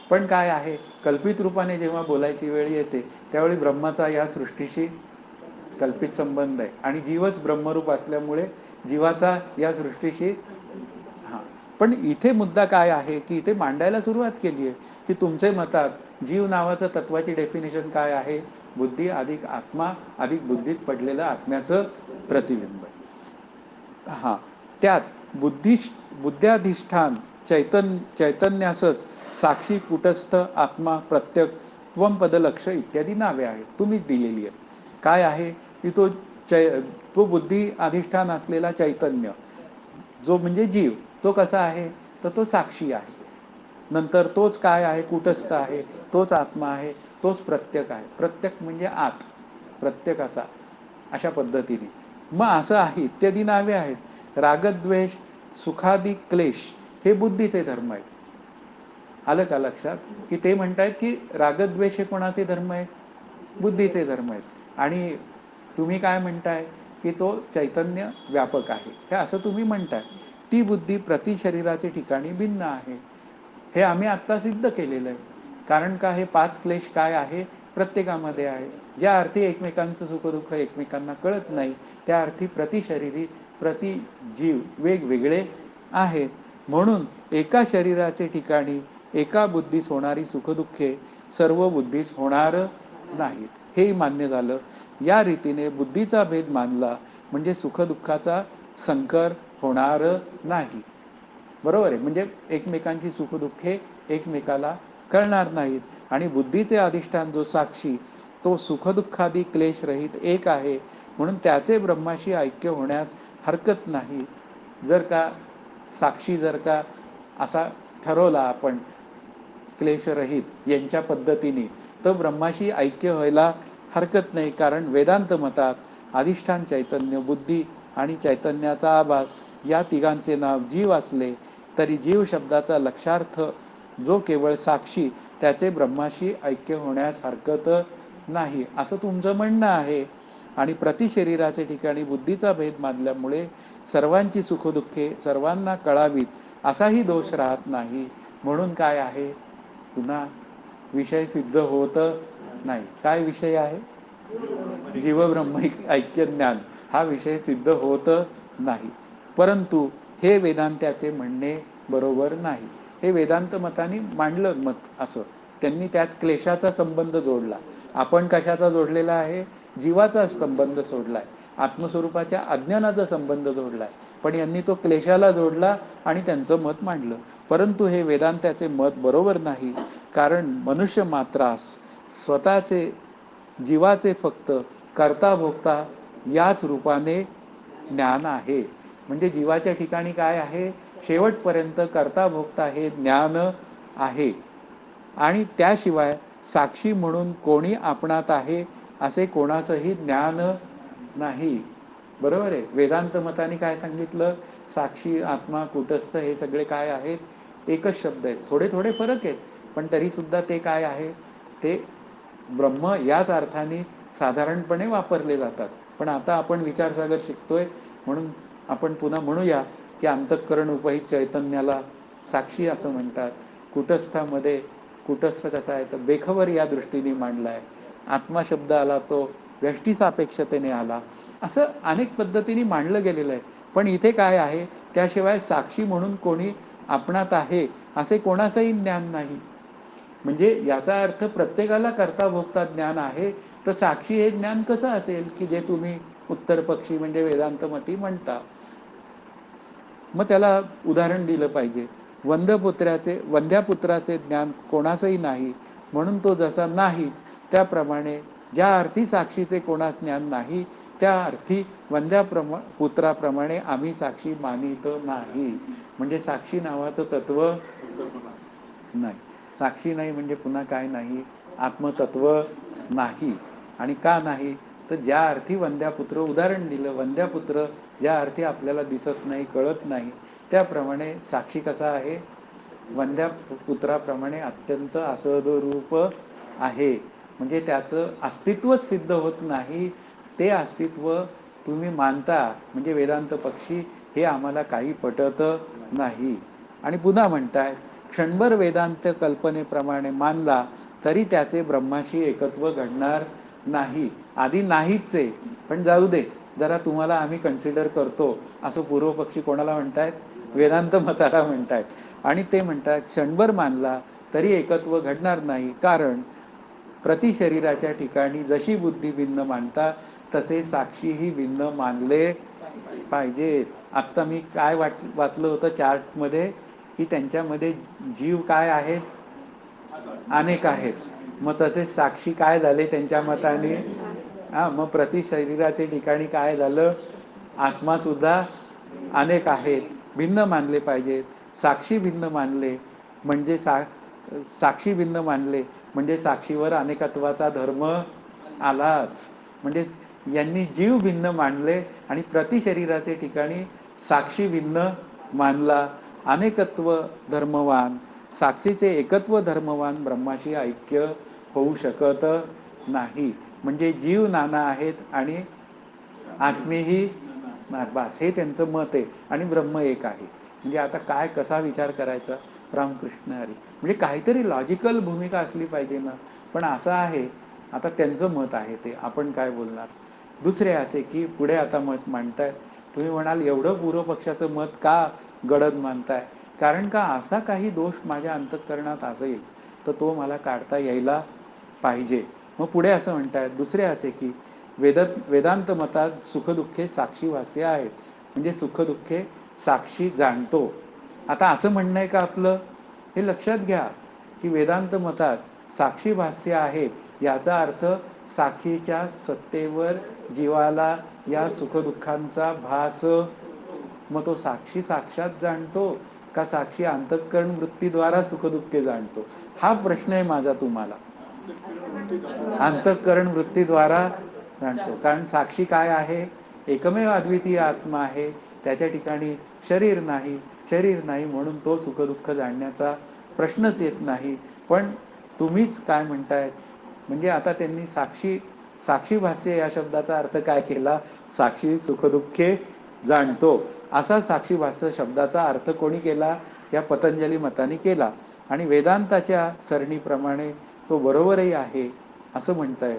Speaker 1: पण काय आहे, कल्पित रूपाने जेव्हा बोलायची वेळ येते त्यावेळी ब्रह्माचा या सृष्टीशी कल्पित संबंध आहे आणि जीवच ब्रह्मरूप असल्यामुळे जीवाचा या सृष्टीशी. हा, पण इथे मुद्दा काय आहे की इथे मांडायला सुरुवात केली आहे की तुमचे मतात जीव नावाचं तत्वाची डेफिनेशन काय आहे, बुद्धी अधिक आत्मा अधिक बुद्धीत पडलेलं आत्म्याचं प्रतिबिंब. हा, त्यात बुद्ध्याधिष्ठान चैतन्यासच साक्षी कुटस्थ आत्मा प्रत्यक त्वंपद लक्ष इत्यादी नावे आहेत, तुम्हीच दिलेली आहेत. काय आहे की तो बुद्धी अधिष्ठान असलेला चैतन्य जो म्हणजे जीव, तो कसा आहे तर तो साक्षी आहे. नंतर तोच काय आहे, कुटस्थ आहे, तोच आत्मा आहे, तोच प्रत्यक आहे. प्रत्यक म्हणजे आत, प्रत्यक अशा पद्धतीने. मग असं आहे, इत्यादी नावे आहेत. रागद्वेष, सुखादी क्लेश हे बुद्धीचे धर्म आहेत. आलं का लक्षात? की ते म्हणतायत की रागद्वेष हे कोणाचे धर्म आहेत? बुद्धीचे धर्म आहेत. आणि तुम्ही काय म्हणताय की तो चैतन्य व्यापक आहे, हे असं तुम्ही म्हणताय. ती बुद्धी प्रति शरीराचे ठिकाणी भिन्न आहे. हे आम्ही आत्ता सिद्ध केलेलं आहे. कारण का, हे 5 क्लेश काय आहे? प्रत्येकामध्ये आहे. ज्या अर्थी एकमेकांचं सुखदुःख एकमेकांना कळत नाही, त्या अर्थी प्रति शरीरी, प्रति जीव वेगवेगळे आहेत. म्हणून एका शरीराचे ठिकाणी एका बुद्धीस होणारी सुखदुःखे सर्व बुद्धीस होणार नाहीत, हेही मान्य झालं. या रीतीने बुद्धीचा भेद मानला म्हणजे सुखदुःखाचा संकर होणार नाही. बरोबर आहे. म्हणजे एकमेकांची सुखदुःखे एकमेकाला कळणार नाहीत. आणि बुद्धीचे अधिष्ठान जो साक्षी, तो सुखदुःखादी क्लेशरहित एक आहे. म्हणून त्याचे ब्रह्माशी ऐक्य होण्यास हरकत नाही. जर का साक्षी जर का असा ठरवला आपण क्लेशरहित यांच्या पद्धतीने, तर ब्रह्माशी ऐक्य व्हायला हरकत नाही. कारण वेदांत मतात अधिष्ठान चैतन्य, बुद्धी आणि चैतन्याचा आभास या तिघांचे नाव जीव असले तरी जीव शब्दाचा लक्षार्थ जो केवळ साक्षी, त्याचे ब्रह्माशी ऐक्य होण्यास हरकत नाही, असं तुमचं म्हणणं आहे. आणि प्रतिशरीराचे ठिकाणी बुद्धीचा भेद मानल्यामुळे सर्वांची सुखदुःखे सर्वांना कळावीत असाही दोष राहत नाही. म्हणून काय आहे, पुन्हा विषय सिद्ध होत नाही. काय विषय आहे? जीवब्रह्म ऐक्य ज्ञान हा विषय सिद्ध होत नाही. परंतु हे वेदांत्याचे म्हणणे बरोबर नाही. हे वेदांत मताने मांडलं मत असं. त्यांनी त्यात क्लेशाचा संबंध जोडला. आपण कशाचा जोडलेला आहे? जीवाचा संबंध सोडलाय, आत्मस्वरूपाच्या अज्ञानाचा संबंध जोडलाय. पण यांनी तो क्लेशाला जोडला आणि त्यांचं मत मांडलं. परंतु हे वेदांत्याचे मत बरोबर नाही. कारण मनुष्य मात्रास स्वतःचे जीवाचे फक्त कर्ता भोगता याच रूपाने ज्ञान आहे. म्हणजे जीवाच्या ठिकाणी काय आहे? शेवटपर्यंत कर्ता भोगता हे ज्ञान आहे. आणि त्याशिवाय साक्षी म्हणून कोणी आपणात आहे असे कोणाचंही ज्ञान नाही. बरोबर आहे. वेदांत मताने काय सांगितलं? साक्षी, आत्मा, कुटस्थ हे सगळे काय आहेत? एकच शब्द आहेत. थोडे थोडे फरक आहेत, पण तरी सुद्धा ते काय आहे? ते ब्रह्म याच अर्थाने साधारणपणे वापरले जातात. पण आता आपण विचारसागर शिकतोय म्हणून आपण पुन्हा म्हणूया की अंतःकरण उपहित चैतन्याला साक्षी असं म्हणतात. कुटस्थामध्ये कुटस्थ कसा आहे तर बेखबर या दृष्टीने मांडला आहे. आत्मा शब्द आला तो व्यष्टी सापेक्षतेने आला. असं अनेक पद्धतीने मांडलं गेलेलं आहे. पण इथे काय आहे? त्याशिवाय साक्षी म्हणून कोणी आपणात आहे असे कोणाचंही ज्ञान नाही. म्हणजे याचा अर्थ प्रत्येकाला कर्ता भोगता ज्ञान आहे, तर साक्षी हे ज्ञान कसं असेल की जे तुम्ही उत्तर पक्षी म्हणजे वेदांतमती म्हणता? मग त्याला उदाहरण दिलं पाहिजे. वंद्यापुत्राचे ज्ञान कोणाचंही नाही, म्हणून तो जसा नाहीच, त्याप्रमाणे ज्या अर्थी साक्षीचे कोणास ज्ञान नाही, त्या अर्थी पुत्राप्रमाणे आम्ही साक्षी मानित नाही. म्हणजे साक्षी नावाचं तत्व नाही. साक्षी नाही म्हणजे पुन्हा काय नाही? आत्मतत्व नाही. आणि का नाही? तर ज्या अर्थी वंद्यापुत्र उदाहरण दिलं, वंद्यापुत्र ज्या अर्थी आपल्याला दिसत नाही, कळत नाही, त्याप्रमाणे साक्षी कसा आहे? वंद्यापुत्राप्रमाणे अत्यंत असदरूप आहे. म्हणजे त्याचं अस्तित्वच सिद्ध होत नाही. ते अस्तित्व तुम्ही मानता म्हणजे वेदांत पक्षी, हे आम्हाला काही पटत नाही. आणि पुन्हा म्हणताय क्षणभर वेदांत कल्पनेप्रमाणे मानला तरी त्याचे ब्रह्माशी एकत्व घडणार नाही. आधी नाहीच आहे, पण जाऊ दे, जरा तुम्हाला आम्ही कन्सिडर करतो असं पूर्वपक्षी कोणाला म्हणतायत? वेदांत मताला म्हणतायत. आणि ते म्हणतात क्षणभर मानला तरी एकत्व घडणार नाही. कारण प्रतिशरीराच्या ठिकाणी जशी बुद्धी भिन्न मानता तसे साक्षीही भिन्न मानले पाहिजेत. आत्ता मी काय वाचलं होतं चार्टमध्ये की त्यांच्यामध्ये जीव काय आहेत? अनेक आहेत. मग तसेच साक्षी काय झाले त्यांच्या मताने? मग प्रतिशरीराचे ठिकाणी काय झालं? आत्मा सुद्धा अनेक आहेत, भिन्न मानले पाहिजेत. साक्षी भिन्न मानले म्हणजे साक्षी भिन्न मानले म्हणजे साक्षीवर अनेकत्वाचा धर्म आलाच. म्हणजे यांनी जीव भिन्न मानले आणि प्रतिशरीराचे ठिकाणी साक्षी भिन्न मानला. अनेकत्व धर्मवान साक्षीचे एकत्व धर्मवान ब्रह्माशी ऐक्य होऊ शकत नाही. म्हणजे जीव नाना आहेत आणि आत्मेही बस हे त्यांचं मत आहे आणि ब्रह्म एक आहे. म्हणजे आता काय कसा विचार करायचा. रामकृष्ण हरी. म्हणजे काहीतरी लॉजिकल भूमिका असली पाहिजे ना. पण असं आहे आता त्यांचं मत आहे ते आपण काय बोलणार. दुसरे असे की पुढे आता मत मांडतायत. तुम्ही म्हणाल एवढं पूर्व पक्षाचं मत का गडद मानताय. कारण का असा काही दोष माझ्या अंतःकरणात असेल तर तो मला काढता यायला पाहिजे. मग पुढे असं म्हणतायत दुसरे असे की वेदांत मतात सुखदुःखे साक्षी भाष्य आहेत. म्हणजे सुखदुःखे साक्षी जाणतो. आता असं म्हणणं आहे का आपलं. हे लक्षात घ्या की वेदांत मतात साक्षी भाष्य आहेत याचा अर्थ साक्षीच्या सत्तेवर जीवाला या सुखदुःखांचा भास. मग तो साक्षी साक्षात जाणतो का साक्षी अंतःकरण वृत्तीद्वारा सुखदुःखे जाणतो. हा प्रश्न आहे माझा तुम्हाला. अंतःकरण वृत्तीद्वारा जाणतो. कारण साक्षी काय आहे. एकमेव अद्वितीय आत्मा आहे. त्याच्या ठिकाणी शरीर नाही. शरीर नाही म्हणून तो सुखदुःख जाणण्याचा प्रश्नच येत नाही. पण तुम्हीच काय म्हणतायत. म्हणजे आता त्यांनी साक्षी भाष्य या शब्दाचा अर्थ काय केला. साक्षी सुखदुःखे जाणतो असा साक्षी भाष्य शब्दाचा अर्थ कोणी केला. या पतंजली मताने केला. आणि वेदांताच्या सरणीप्रमाणे तो बरोबरही आहे असं म्हणताय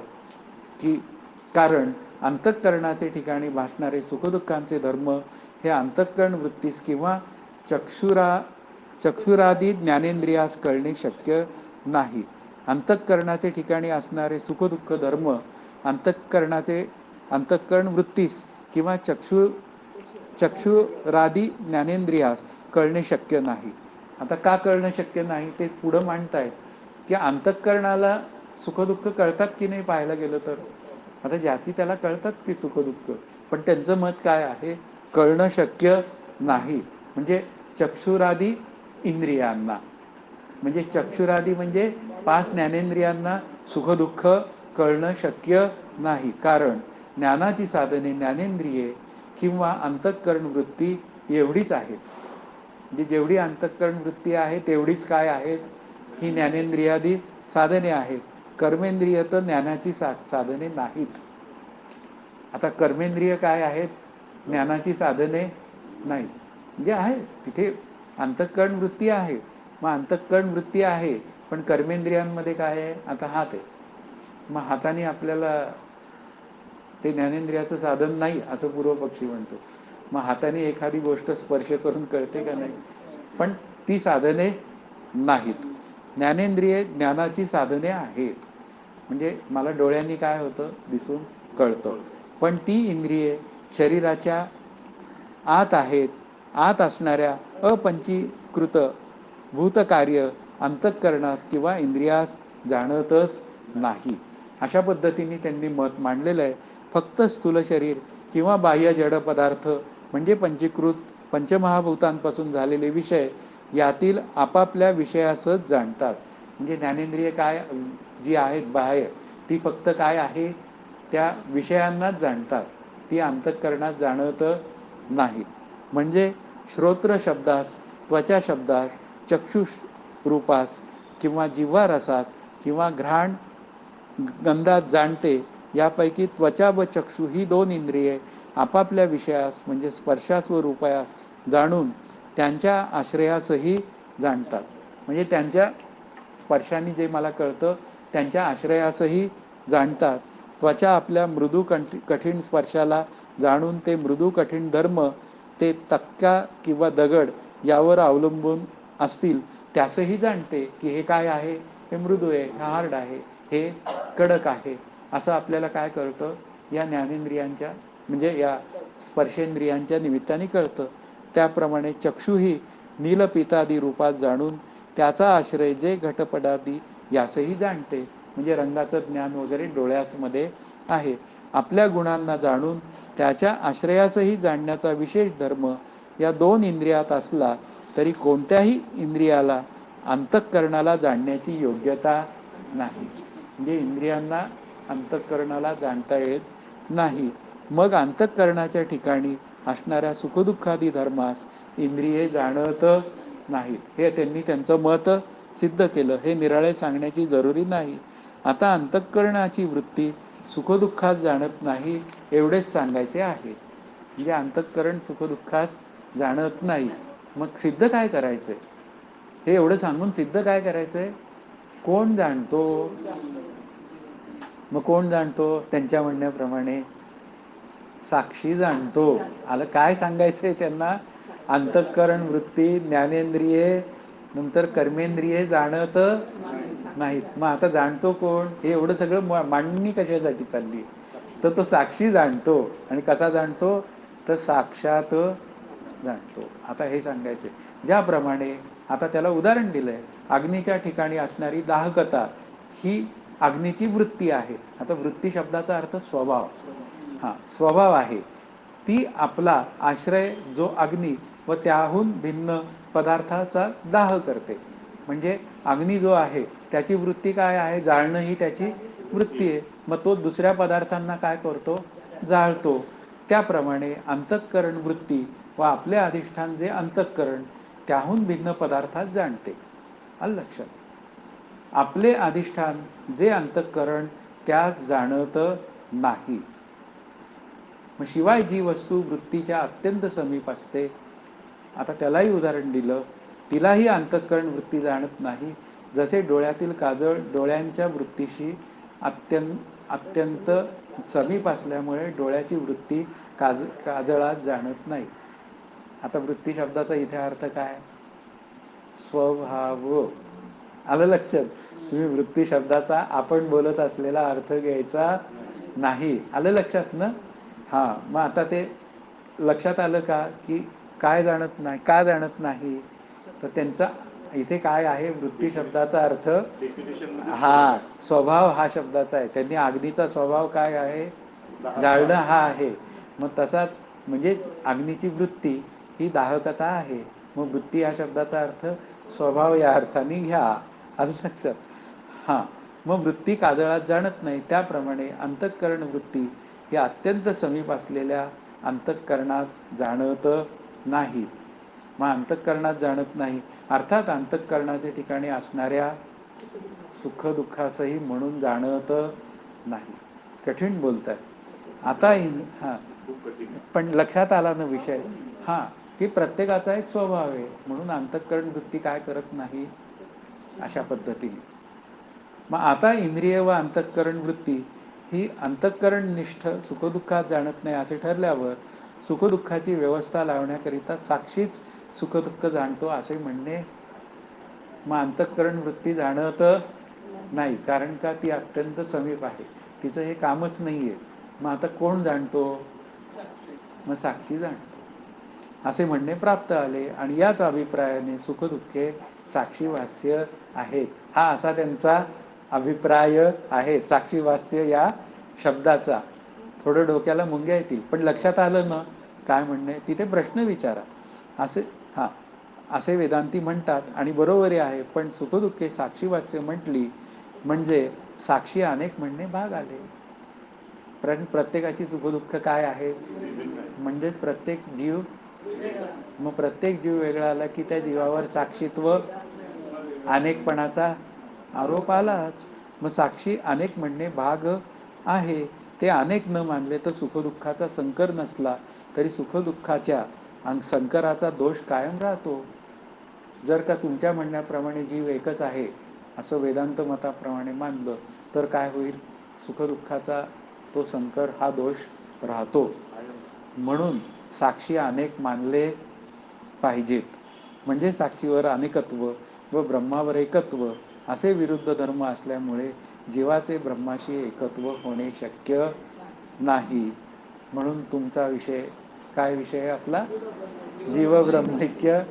Speaker 1: की कारण अंतःकरणाचे ठिकाणी भासणारे सुखदुःखांचे धर्म हे अंतःकरण वृत्तीस किंवा चक्षुरादी ज्ञानेंद्रियास कळणे शक्य नाही. अंतःकरणाचे ठिकाणी असणारे सुखदुःख धर्म अंतःकरण वृत्तीस किंवा चक्षुरादी ज्ञानेंद्रियास कळणे शक्य नाही. आता का कळणं शक्य नाही ते पुढं मांडतायत की अंतःकरणाला सुखदुःख कळतात की नाही पाहायला गेलं तर. आता ज्याची त्याला कळतात की सुखदुःख. पण त्यांचं मत काय आहे. कळणं शक्य नाही. म्हणजे चक्षुरादी इंद्रियांना म्हणजे चक्षुरादी म्हणजे 5 ज्ञानेंद्रियांना सुखदुःख कळणं शक्य नाही. कारण ज्ञानाची साधने ज्ञानेंद्रिये किंवा अंतःकरण वृत्ती एवढीच आहेत. म्हणजे जेवढी अंतःकरण वृत्ती आहे तेवढीच काय आहेत. ही ज्ञानेंद्रियादी साधने आहेत. कर्मेंद्रिय तर ज्ञानाची साधने नाहीत. आता कर्मेंद्रिय काय आहेत. ज्ञानाची साधने नाहीत. म्हणजे आहे तिथे अंतःकरण वृत्ती आहे. मग अंतःकरण वृत्ती आहे पण कर्मेंद्रियांमध्ये काय आहे. आता हात आहे. मग हाताने आपल्याला ते ज्ञानेंद्रियाचं साधन नाही असं पूर्वपक्षी म्हणतो. मग हाताने एखादी गोष्ट स्पर्श करून कळते का नाही. पण ती साधने नाहीत. ज्ञानेंद्रिये ज्ञानाची साधने आहेत. म्हणजे मला डोळ्यांनी काय होतं दिसून कळतं. पण ती इंद्रिये शरीराच्या आत आहेत. आत असणाऱ्या अपंचीकृत भूतकार्य अंतःकरणास किंवा इंद्रियास जाणतच नाही. अशा पद्धतीने त्यांनी मत मांडलेलं आहे. फक्त स्थूल शरीर किंवा बाह्य जड पदार्थ म्हणजे पंचीकृत पंचमहाभूतांपासून झालेले विषय यातील आपापल्या विषयासच जाणतात. म्हणजे ज्ञानेंद्रिय काय जी आहेत बाहेर ती फक्त काय आहे त्या विषयांनाच जाणतात. ती अंतःकरणात जाणत नाही. म्हणजे श्रोत्र शब्दास त्वचा शब्दास चक्षुष रूपास किंवा जिव्हा रसास किंवा घ्राण गंधात जाणते. यापैकी त्वचा व चक्षु ही 2 इंद्रिये आपापल्या विषयास म्हणजे स्पर्शास व रूपायास जाणून त्यांच्या आश्रयासही जाणतात. म्हणजे त्यांच्या स्पर्शाने जे मला कळतं त्यांच्या आश्रयासही जाणतात. त्वचा आपल्या मृदू कठीण स्पर्शाला जाणून ते मृदू कठीण धर्म ते तक्का किंवा दगड यावर अवलंबून असतील त्यासही जाणते की हे काय आहे. हे मृदू आहे. हे हार्ड आहे. हे कडक आहे. असं आपल्याला काय कळतं या ज्ञानेंद्रियांच्या म्हणजे या स्पर्शेंद्रियांच्या निमित्ताने कळतं. त्याप्रमाणे चक्षुही नीलपितादी रूपात जाणून त्याचा आश्रय जे घटपटादी यासही जाणते. म्हणजे रंगाचं ज्ञान वगैरे डोळ्यामध्ये आहे. आपल्या गुणांना जाणून त्याच्या आश्रयासही जाणण्याचा विशेष धर्म या 2 इंद्रियात असला तरी कोणत्याही इंद्रियाला अंतःकरणाला जाणण्याची योग्यता नाही. म्हणजे इंद्रियांना अंतःकरणाला जाणता येत नाही. मग अंतःकरणाच्या ठिकाणी असणाऱ्या सुखदुःखादी धर्मास इंद्रिये जाणत नाहीत. हे त्यांनी त्यांचं मत सिद्ध केलं. हे निराळे सांगण्याची जरुरी नाही. आता अंतःकरणाची वृत्ती सुखदुःखास जाणत नाही एवढेच सांगायचे आहे. म्हणजे अंतःकरण सुखदुःखास जाणत नाही. मग सिद्ध काय करायचंय? हे एवढं सांगून सिद्ध काय करायचंय? कोण जाणतो? मग कोण जाणतो? त्यांच्या म्हणण्याप्रमाणे साक्षी जाणतो. आलं काय सांगायचंय त्यांना? अंतःकरण वृत्ती, ज्ञानेंद्रिये, नंतर कर्मेंद्रिये जाणत नाहीत. मग आता जाणतो कोण? हे एवढं सगळं मांडणी कशासाठी चालली? तर तो साक्षी जाणतो. आणि कसा जाणतो? तर साक्षात जाणतो. आता हे सांगायचे ज्याप्रमाणे आता त्याला उदाहरण दिलंय. अग्नीच्या ठिकाणी असणारी दाहकता ही अग्नीची वृत्ती आहे. आता वृत्ती शब्दाचा अर्थ स्वभाव. स्वभाव आहे. ती आपला आश्रय जो अग्नी व त्याहून भिन्न पदार्थाचा दाह करते. म्हणजे अग्नी जो आहे त्याची वृत्ती काय आहे? जाळणं ही त्याची वृत्ती आहे. मग तो दुसऱ्या पदार्थांना काय करतो? जाळतो. त्याप्रमाणे अंतःकरण वृत्ती व आपले अधिष्ठान जे अंतःकरण त्याहून भिन्न पदार्थात जाणते. आलं लक्षात? आपले अधिष्ठान जे अंतःकरण त्यात जाणत नाही. मग शिवाय जी वस्तू वृत्तीच्या अत्यंत समीप असते, आता त्यालाही उदाहरण दिलं, तिलाही अंतःकरण वृत्ती जाणत नाही. जसे डोळ्यातील काजळ डोळ्यांच्या वृत्तीशी अत्यंत समीप असल्यामुळे डोळ्याची वृत्ती काजळात जाणत नाही. आता वृत्ती शब्दाचा इथे अर्थ काय? स्वभाव. आलं लक्षात? तुम्ही वृत्ती शब्दाचा आपण बोलत असलेला अर्थ घ्यायचा नाही. आलं लक्षात ना? मग आता ते लक्षात आलं का की काय जाणत नाही? का जाणत नाही? तर त्यांचा इथे काय आहे? वृत्ती शब्दाचा अर्थ स्वभाव हा शब्दाचा आहे. त्यांनी अग्नीचा स्वभाव काय आहे? जाळणं हा आहे. मग तसाच म्हणजे अग्नीची वृत्ती ही दाहकता आहे. मग वृत्ती या शब्दाचा अर्थ स्वभाव या अर्थाने घ्या. आलं लक्षात? मग वृत्ती काजळात जाणत नाही. त्याप्रमाणे अंतःकरण वृत्ती ही अत्यंत समीप असलेल्या अंतःकरणात जाणत नाही. मग अंतःकरणात जाणत नाही अर्थात अंतःकरणाच्या ठिकाणी असणाऱ्या सुखदुःखासही म्हणून जाणत नाही. कठीण बोलतात. आता पण लक्षात आला ना विषय? की प्रत्येकाचा एक स्वभाव आहे. म्हणून अंतःकरण वृत्ती काय करत नाही अशा पद्धतीने. मग आता इंद्रिय व अंतःकरण वृत्ती ही अंतःकरण निष्ठ सुखदुःखात जाणत नाही असे ठरल्यावर सुखदुःखाची व्यवस्था लावण्याकरिता साक्षीच सुखदुःख जाणतो असे म्हणणे. मग अंतःकरण वृत्ती जाणत नाही कारण का? ती अत्यंत समीप आहे. तिचं हे कामच नाहीये. मग आता कोण जाणतो? मग साक्षी जाणतो असे म्हणणे प्राप्त आले. आणि याच अभिप्रायाने सुखदुःखे साक्षीवास्य आहेत. हा असा त्यांचा अभिप्राय आहे साक्षीवास्य या शब्दाचा. थोडं डोक्याला मुंग्या येतील पण लक्षात आलं ना काय म्हणणे? तिथे प्रश्न विचारा. असे वेदांती म्हणतात आणि बरोबरी आहे. पण सुखदुःखे साक्षीवास्य म्हटली म्हणजे साक्षी अनेक म्हणणे भाग आले. प्रत्येकाची सुखदुःख काय आहे? म्हणजेच प्रत्येक जीव. मग प्रत्येक जीव वेगळा आला की त्या जीवावर साक्षीत्व अनेकपणाचा आरोप आलाच. मग साक्षी अनेक म्हणणे भाग आहे. ते अनेक न मानले तर सुखदुःखाचा संकर नसला तरी सुखदुःखाच्या संकराचा दोष कायम राहतो. जर का तुमच्या म्हणण्याप्रमाणे जीव एकच आहे असं वेदांत मताप्रमाणे मानलं तर काय होईल? सुखदुःखाचा तो संकर हा दोष राहतो. म्हणून साक्षी अनेक मानले पाहिजेत. म्हणजे साक्षीवर अनेकत्व व ब्रह्मावर एकत्व असे विरुद्ध धर्म असल्यामुळे जीवाचे ब्रह्माशी एकत्व होणे शक्य नाही. म्हणून तुमचा विषय काय विषय आहे आपला? जीवब्रह्मैक्य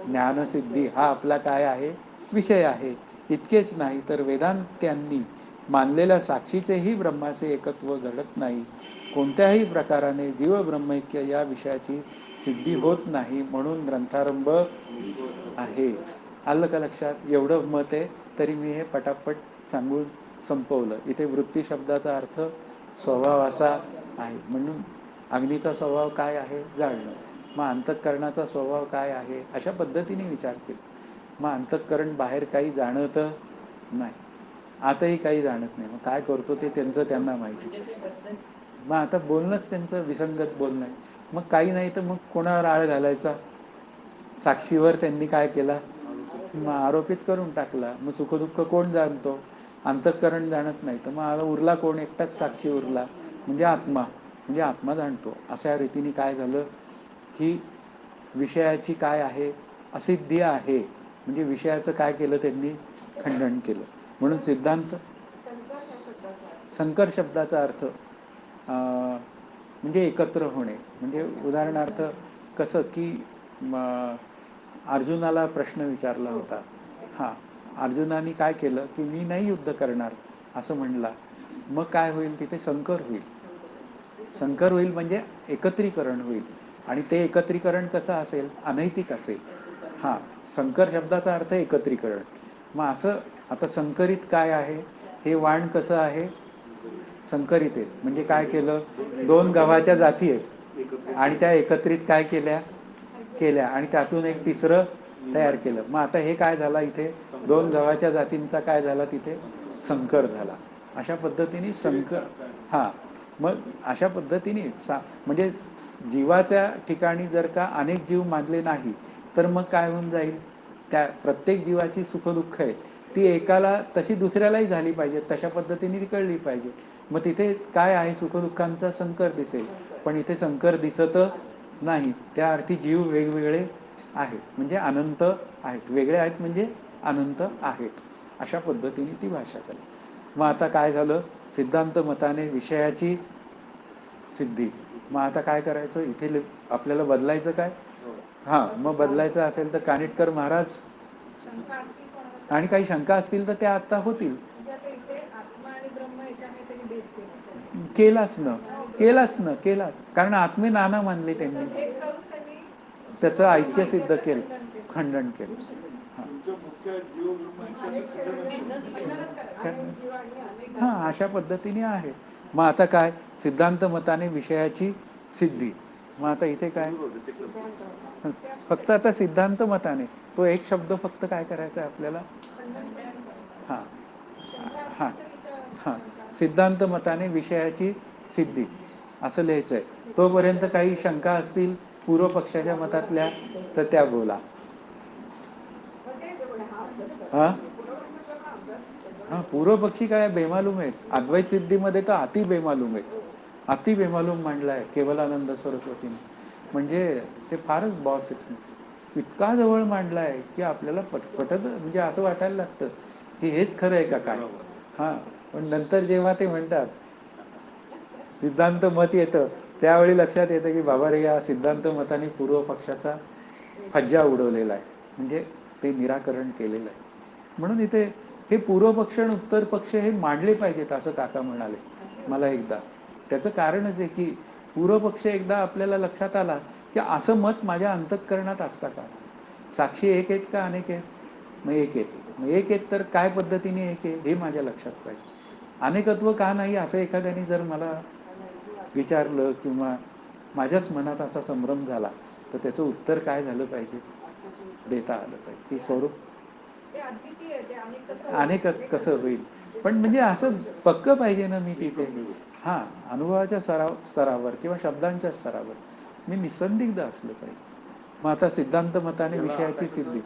Speaker 1: ज्ञानसिद्धी हा आपला काय आहे? विषय आहे. इतकेच नाही तर वेदांत्यांनी मानलेल्या साक्षीचेही ब्रह्माचे एकत्व घडत नाही. कोणत्याही प्रकाराने जीवब्रह्मैक्य या विषयाची सिद्धी होत नाही. म्हणून ग्रंथारंभ आहे. आलं का लक्षात? एवढं मत आहे तरी मी हे पटापट सांगून संपवलं. इथे वृत्ती शब्दाचा अर्थ स्वभाव असा आहे. म्हणून अग्नीचा स्वभाव काय आहे? जाळणं. मग अंतःकरणाचा स्वभाव काय आहे? अशा पद्धतीने विचार केला. मग अंतःकरण बाहेर काही जाणत नाही, आताही काही जाणत नाही. मग काय करतो ते त्यांचं त्यांना माहिती. मग आता बोलणंच त्यांचं विसंगत बोलणं आहे. मग काही नाही तर मग कोणावर आळ घालायचा? साक्षीवर त्यांनी काय केला? मग आरोपित करून टाकला. मग सुखदुःख कोण जाणतो? अंतःकरण जाणत नाही. तर मग उरला कोण? एकटाच साक्षी उरला, म्हणजे आत्मा. म्हणजे आत्मा जाणतो. अशा रीतीने काय झालं? ही विषयाची काय आहे? असिद्धी आहे. म्हणजे विषयाचं काय केलं त्यांनी? खंडन केलं. म्हणून सिद्धांत संकर शब्दाचा अर्थ म्हणजे एकत्र होणे. म्हणजे उदाहरणार्थ कसं की अर्जुनाला प्रश्न विचारला होता. हां, अर्जुनाने काय केलं की मी नाही युद्ध करणार असं म्हणला. मग काय होईल? तिथे संकर होईल. संकर होईल म्हणजे एकत्रीकरण होईल. आणि ते एकत्रीकरण कसं असेल? अनैतिक असेल. हां, संकर शब्दाचा अर्थ एकत्रीकरण. मग असं आता संकरित काय आहे? हे वाण कसं आहे? संकरित आहेत. म्हणजे काय केलं? दोन गव्हाच्या जाती आहेत आणि त्या एकत्रित काय केल्या आणि त्यातून एक तिसरं तयार केलं. मग आता हे काय झाला? इथे दोन गव्हाच्या जातींचा काय झाला? तिथे संकर झाला. अशा पद्धतीने संकर. हां, मग अशा पद्धतीने म्हणजे जीवाच्या ठिकाणी जर का अनेक जीव मानले नाही तर मग काय होऊन जाईल? त्या प्रत्येक जीवाची सुखदुःख आहेत ती एकाला तशी दुसऱ्यालाही झाली पाहिजे, तशा पद्धतीने ती कळली पाहिजे. मग तिथे काय आहे? सुखदुःखांचा संकर दिसेल. पण इथे संकर दिसत नाही. त्या अर्थी जीव वेगवेगळे आहेत, म्हणजे अनंत आहेत. वेगळे आहेत म्हणजे अनंत आहेत. अशा पद्धतीने ती भाषा झाली. मग आता काय झालं? सिद्धांत मताने विषयाची सिद्धी. मग आता काय करायचं? इथे आपल्याला बदलायचं काय? हां, मग बदलायचं असेल तर कानिटकर महाराज आणि काही शंका असतील तर त्या आता होतील. केलाच. कारण आत्मे नाना मानले त्यांनी. त्याचं ऐक्य सिद्ध केलं, खंडन केलं. हां, अशा पद्धतीने आहे. मग आता काय? सिद्धांत मताने विषयाची सिद्धी. मग आता इथे काय? फक्त आता सिद्धांत मताने तो एक शब्द फक्त काय करायचा आहे आपल्याला? हां हां हां, सिद्धांत मताने विषयाची सिद्धी असं लिहायचं आहे. तोपर्यंत काही शंका असतील पूर्व पक्षाच्या मतातल्या तर त्या बोला. हां हां, पूर्व पक्षी काय बेमालूम आहेत. अद्वैत सिद्धीमध्ये तर अति बेमालूम आहेत. अति बेमालूम मांडलाय केवलानंद सरस्वतीने. म्हणजे ते फारच बॉस आहेत. इतका जवळ मांडलाय की आपल्याला पटपटत म्हणजे असं वाटायला लागतं की हेच खरं आहे का काय? हां, पण नंतर जेव्हा ते म्हणतात सिद्धांत मत येतं त्यावेळी लक्षात येतं की बाबा रे, या सिद्धांत मताने पूर्व पक्षाचा फज्जा उडवलेला आहे. म्हणजे ते निराकरण केलेलं आहे. म्हणून इथे हे पूर्व पक्ष आणि उत्तर पक्ष हे मांडले पाहिजेत असं काका म्हणाले मला एकदा. त्याचं कारणच आहे की पूर्व पक्ष एकदा आपल्याला लक्षात आला की असं मत माझ्या अंतःकरणात असता का? साक्षी एक आहेत का अनेक आहेत? मग एक आहेत. मग एक आहेत तर काय पद्धतीने एक आहे हे माझ्या लक्षात पाहिजे. अनेकत्व का नाही असं एखाद्याने जर मला विचारलं किंवा माझ्याच मनात असा संभ्रम झाला तर त्याचं उत्तर काय झालं पाहिजे? देता आलं पाहिजे की स्वरूप अनेक कसं होईल. पण म्हणजे असं पक्क पाहिजे ना मी तिथे. हां, अनुभवाच्या स्तरावर किंवा शब्दांच्या स्तरावर मी निसंदिग्ध असलं पाहिजे. मग आता सिद्धांत मताने विषयाची सिद्धी.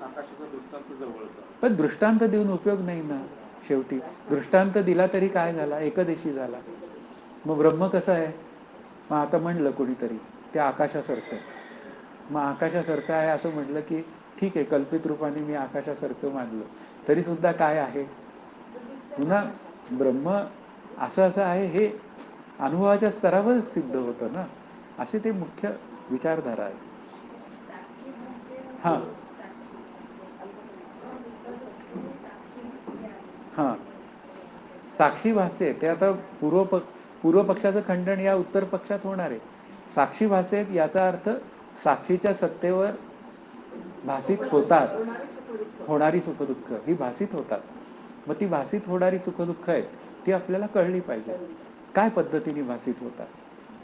Speaker 1: पण दृष्टांत देऊन उपयोग नाही ना. शेवटी दृष्टांत दिला तरी काय झाला? एकदेशी झाला. मग ब्रह्म कसं आहे? मग आता म्हणलं कोणीतरी ते आकाशासारखं. मग आकाशासारखं आहे असं म्हटलं की ठीक आहे, कल्पित रूपाने मी आकाशासारखं मानलं तरी सुद्धा काय आहे? पुन्हा ब्रह्म असं आहे हे अनुभवाच्या स्तरावर सिद्ध होतं ना. असे ते मुख्य विचारधारा आहे. हां हां, साक्षी भाष्य आहे ते. आता पूर्व पक्षाचं खंडन या उत्तर पक्षात होणार आहे. साक्षी भाष्य आहेत याचा अर्थ साक्षीच्या सत्तेवर भासित होतात. होणारी सुखदुःख ही भासित होतात. मग ती भासित होणारी सुखदुःख आहेत ती आपल्याला कळली पाहिजे. काय पद्धतीने भासित होतात.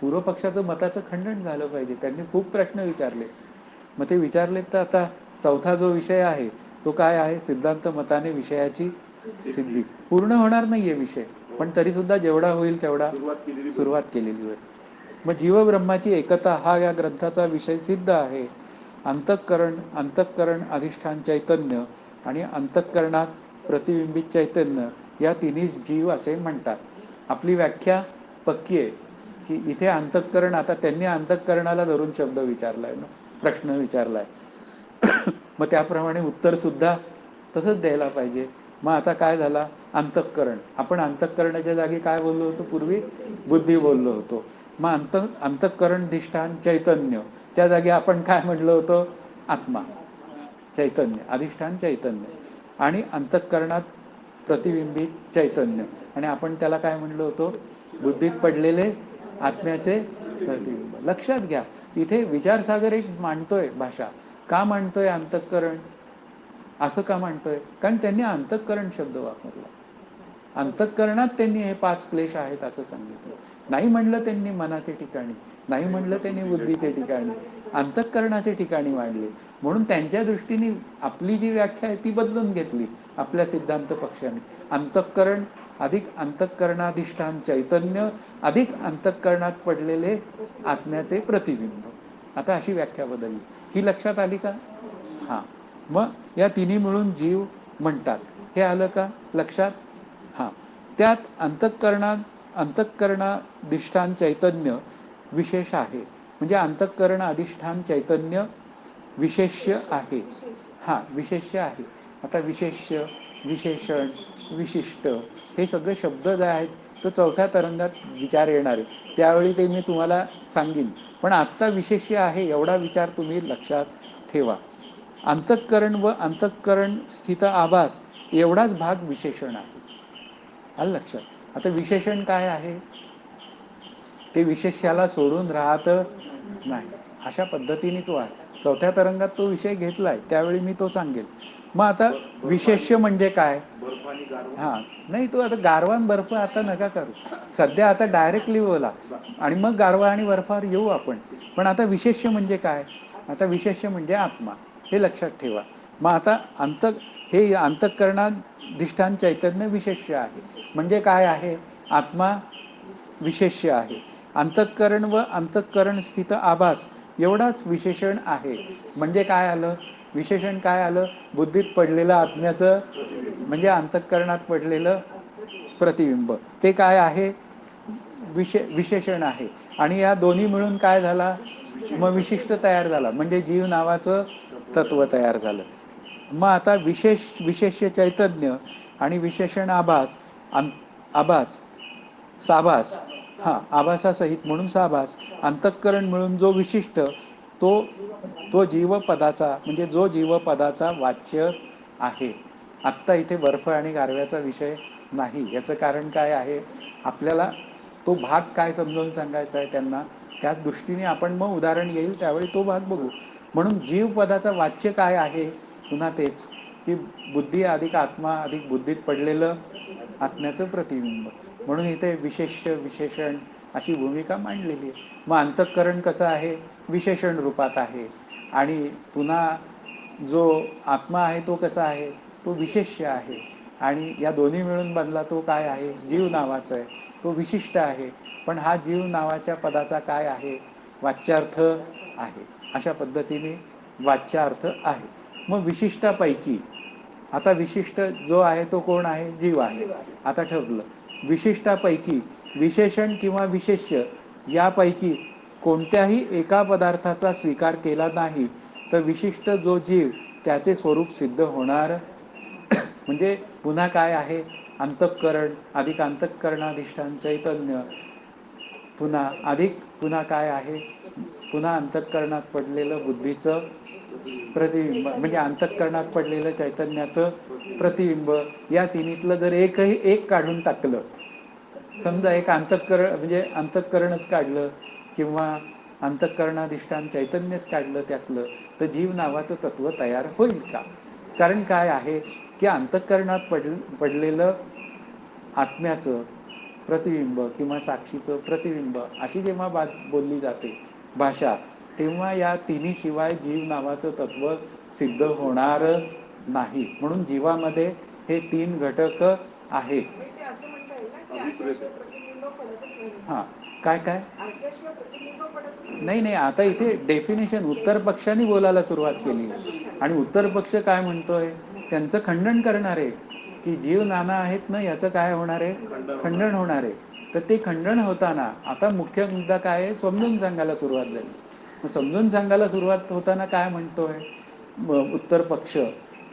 Speaker 1: पूर्व पक्षाचं मताचं खंडन झालं पाहिजे. त्यांनी खूप प्रश्न विचारले. मग ते विचारलेत तर आता चौथा जो विषय आहे तो काय आहे? सिद्धांत मताने विषयाची सिद्धी. पूर्ण होणार नाहीये विषय, पण तरी सुद्धा जेवढा होईल तेवढा सुरुवात केलेली होईल. मग जीवब्रह्माची एकता हा या ग्रंथाचा विषय सिद्ध आहे. अंतःकरण अधिष्ठान चैतन्य आणि अंतःकरणात प्रतिबिंबित चैतन्य या तिन्हीच जीव असे म्हणतात. आपली व्याख्या पक्की आहे की इथे अंतःकरण, आता त्यांनी अंतःकरणाला धरून शब्द विचारलाय ना, प्रश्न विचारलाय. मग त्याप्रमाणे उत्तर सुद्धा तसंच द्यायला पाहिजे. मग आता काय झाला? अंतःकरण. आपण अंतःकरणाच्या जागी काय बोललो होतो पूर्वी? बुद्धी बोललो होतो. मग अंतःकरण अधिष्ठान चैतन्य, त्या जागी आपण काय म्हणलं होतं? आत्मा, चैतन्य, अधिष्ठान चैतन्य आणि अंतःकरणात प्रतिबिंबित चैतन्य. आणि आपण त्याला काय म्हणलो होतो? बुद्धीत पडलेले आत्म्याचे प्रतिबिंब. लक्षात घ्या, इथे विचारसागर एक मांडतोय भाषा. का मांडतोय अंतःकरण? असं का मांडतोय? कारण त्यांनी अंतःकरण शब्द वापरला. अंतःकरणात त्यांनी हे 5 क्लेश आहेत असं सांगितलं. नाही म्हणलं त्यांनी मनाचे ठिकाणी, नाही म्हणलं त्यांनी बुद्धीचे ठिकाणी, अंतःकरणाचे ठिकाणी मांडले. म्हणून त्यांच्या दृष्टीने आपली जी व्याख्या आहे ती बदलून घेतली आपल्या सिद्धांत पक्षाने. अंतःकरण अधिक अंतःकरणाधिष्ठान चैतन्य अधिक अंतःकरणात पडलेले आत्म्याचे प्रतिबिंब. आता अशी व्याख्या बदलली. ही लक्षात आली का? हां. मग या तिन्ही मिळून जीव म्हणतात. हे आलं का लक्षात? हां. त्यात अंतःकरणाधिष्ठान चैतन्य विशेष आहे. म्हणजे अंतःकरण अधिष्ठान चैतन्य विशेष्य आहे. हां, विशेष्य आहे. आता विशेष्य, विशेषण, विशिष्ट हे सगळे शब्द जे आहेत तर चौथ्या तरंगात विचार येणार आहे. त्यावेळी ते मी तुम्हाला सांगीन. पण आत्ता विशेष्य आहे एवढा विचार तुम्ही लक्षात ठेवा. अंतःकरण व अंतःकरण स्थित आभास एवढाच भाग विशेषण आहे. आलं लक्षात? आता विशेषण काय आहे? ते विशेष्याला सोडून राहत नाही. अशा पद्धतीने तो आहे. चौथ्या तरंगात तो विषय घेतलाय, त्यावेळी मी तो सांगेल. मग आता विशेष्य म्हणजे काय? हां, नाही तो आता गारवा आणि बर्फ आता नका करू. सध्या आता डायरेक्टली बोला आणि मग गारवा आणि बर्फावर येऊ आपण. पण आता विशेष्य म्हणजे काय? आता विशेष्य म्हणजे आत्मा. हे लक्षात ठेवा. मग आता हे अंतःकरणाधिष्ठान चैतन्य विशेष्य आहे. म्हणजे काय आहे? आत्मा विशेष्य आहे. अंतःकरण व अंतःकरण स्थित आभास एवढाच विशेषण आहे. म्हणजे काय आलं? विशेषण काय आलं? बुद्धीत पडलेलं आत्म्याचं म्हणजे अंतःकरणात पडलेलं प्रतिबिंब. ते काय आहे? विशेषण आहे. आणि या दोन्ही मिळून काय झाला? मग विशिष्ट तयार झाला. म्हणजे जीव नावाचं तत्व तयार झालं. मग आता विशेष्य चैतन्य आणि विशेषण आभास साभास, आभासासहित म्हणून साभास, अंतःकरण मिळून जो विशिष्ट तो जीवपदाचा म्हणजे जो जीवपदाचा वाच्य आहे. आत्ता इथे बर्फ आणि गारव्याचा विषय नाही. याचं कारण काय आहे? आपल्याला तो भाग काय समजावून सांगायचा आहे त्यांना, त्याच दृष्टीने आपण मग उदाहरण येईल त्यावेळी तो भाग बघू. म्हणून जीवपदाचा वाच्य काय आहे? पुन्हा तेच की बुद्धी अधिक आत्मा अधिक बुद्धीत पडलेलं आत्म्याचं प्रतिबिंब. म्हणून इथे विशेष्य विशेषण अशी भूमिका मांडलेली आहे. मग अंतःकरण कसं आहे? विशेषण रूपात आहे. आणि पुन्हा जो आत्मा आहे तो कसा आहे? तो विशेष्य आहे. आणि या दोन्ही मिळून बनला तो काय आहे? जीव नावाचा आहे. तो विशिष्ट आहे. पण हा जीव नावाच्या पदाचा काय आहे? वाच्यार्थ आहे. अशा पद्धतीने वाच्यार्थ आहे. मग विशिष्टापैकी आता विशिष्ट जो आहे तो कोण आहे? जीव आहे. आता ठरलं. विशिष्टापैकी विशेषण किंवा विशेष्य यापैकी कोणत्याही एका पदार्थाचा स्वीकार केला नाही तर विशिष्ट जो जीव त्याचे स्वरूप सिद्ध होणार. म्हणजे पुन्हा काय आहे? अंतःकरण अधिक अंतःकरणाधिष्ठान चैतन्य पुन्हा काय आहे? पुन्हा अंतःकरणात पडलेलं बुद्धीचं प्रतिबिंब म्हणजे अंतःकरणात पडलेलं चैतन्याचं प्रतिबिंब. या तिन्हीतलं जर एक काढून टाकलं, समजा एक अंतःकरण म्हणजे अंतःकरणच काढलं किंवा अंतःकरणाधिष्ठान चैतन्यच काढलं त्यातलं, तर जीव नावाचं तत्व तयार होईल का? कारण काय आहे की अंतःकरणात पडलेलं आत्म्याचं प्रतिबिंब किंवा साक्षीचं प्रतिबिंब अशी जेव्हा बात बोलली जाते भाषा, तेव्हा या तिन्ही शिवाय जीव नावाचं तत्व सिद्ध होणार नाही. म्हणून जीवामध्ये हे तीन घटक आहेत. हा, काय काय नाही नाही, आता इथे डेफिनेशन उत्तर पक्षाने बोलायला सुरुवात केली आणि उत्तर पक्ष काय म्हणतोय, त्यांचं खंडन करणार आहे की जीव नाना आहेत ना, याचं काय होणार आहे, खंडन होणार आहे. तर ते खंडन होताना आता मुख्य मुद्दा काय आहे, समजून सांगायला सुरुवात झाली. समजून सांगायला सुरुवात होताना काय म्हणतोय उत्तर पक्ष,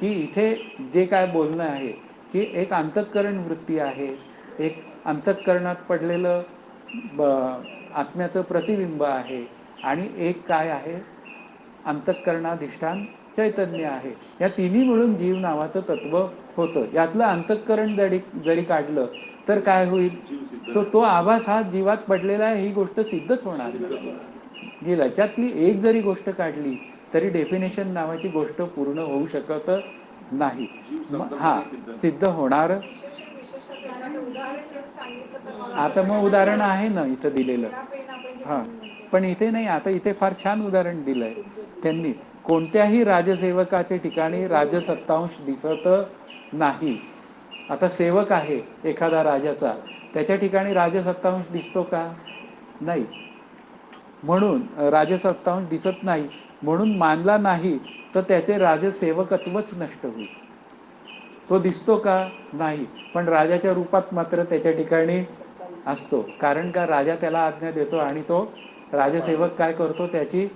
Speaker 1: की इथे जे काय बोलणं आहे की एक अंतःकरण वृत्ती आहे, एक अंतःकरणात पडलेलं आत्म्याचं प्रतिबिंब आहे आणि एक काय आहे, अंतःकरणाधिष्ठान चैतन्य आहे. या तिन्ही मिळून जीव नावाचं तत्व होतं. यातलं अंतःकरण जरी काढलं तर काय होईल, तो आभास हा जीवात पडलेला आहे ही गोष्ट सिद्धच होणार. याच्यातली एक जरी गोष्ट काढली तरी डेफिनेशन नावाची गोष्ट पूर्ण होऊ शकत नाही. हा, सिद्ध होणार. आता मग उदाहरण आहे ना इथं दिलेलं. हा, पण इथे नाही, आता इथे फार छान उदाहरण दिलंय त्यांनी. कोणत्याही राजसेवकाच्या ठिकाणी राजसत्तांश दिसत नाही. आता सेवक आहे एखादा राजाचा, त्याच्या ठिकाणी राजसत्तांश दिसतो का? नाही. म्हणून राजसत्तांश दिसत नाही म्हणून मानला नाही तर त्याचे राजसेवकत्वच नष्ट होईल. तो दिसतो का? नाही. पण राजाच्या रूपात मात्र त्याच्या ठिकाणी असतो. कारण का, राजा त्याला आज्ञा देतो आणि तो राजसेवक काय करतो, त्याची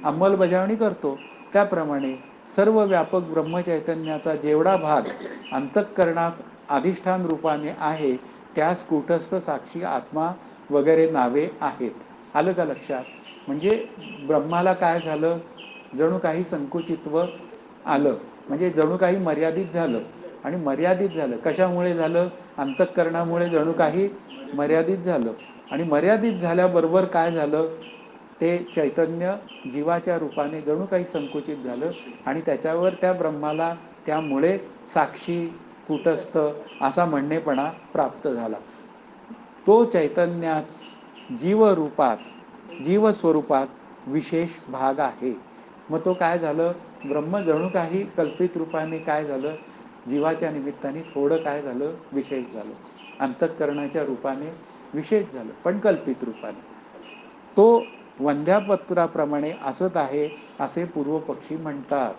Speaker 1: अंमलबजावणी करतो. त्याप्रमाणे सर्व व्यापक ब्रह्मचैतन्याचा जेवढा भाग अंतःकरणात अधिष्ठान रूपाने आहे त्यास कूटस्थ साक्षी आत्मा वगैरे नावे आहेत. आलं का लक्षात? म्हणजे ब्रह्माला काय झालं, जणू काही संकुचित्व आलं, म्हणजे जणू काही मर्यादित झालं. आणि मर्यादित झालं कशामुळे झालं, अंतःकरणामुळे जणू काही मर्यादित झालं. आणि मर्यादित झाल्याबरोबर काय झालं, ते चैतन्य जीवाच्या रूपाने जणू काही संकुचित झालं आणि त्याच्यावर त्या ब्रह्माला त्यामुळे साक्षी कूटस्थ असा म्हणणेपणा प्राप्त झाला. तो चैतन्याच जीवरूपात जीवस्वरूपात विशेष भाग आहे. मग तो काय झालं, ब्रह्म जणू काही कल्पित रूपाने काय झालं, जीवाच्या निमित्ताने थोडं काय झालं, विशेष झालं. अंतःकरणाच्या रूपाने विशेष झालं पण कल्पित रूपाने. तो वंध्यापत्राप्रमाणे असत आहे असे पूर्वपक्षी म्हणतात.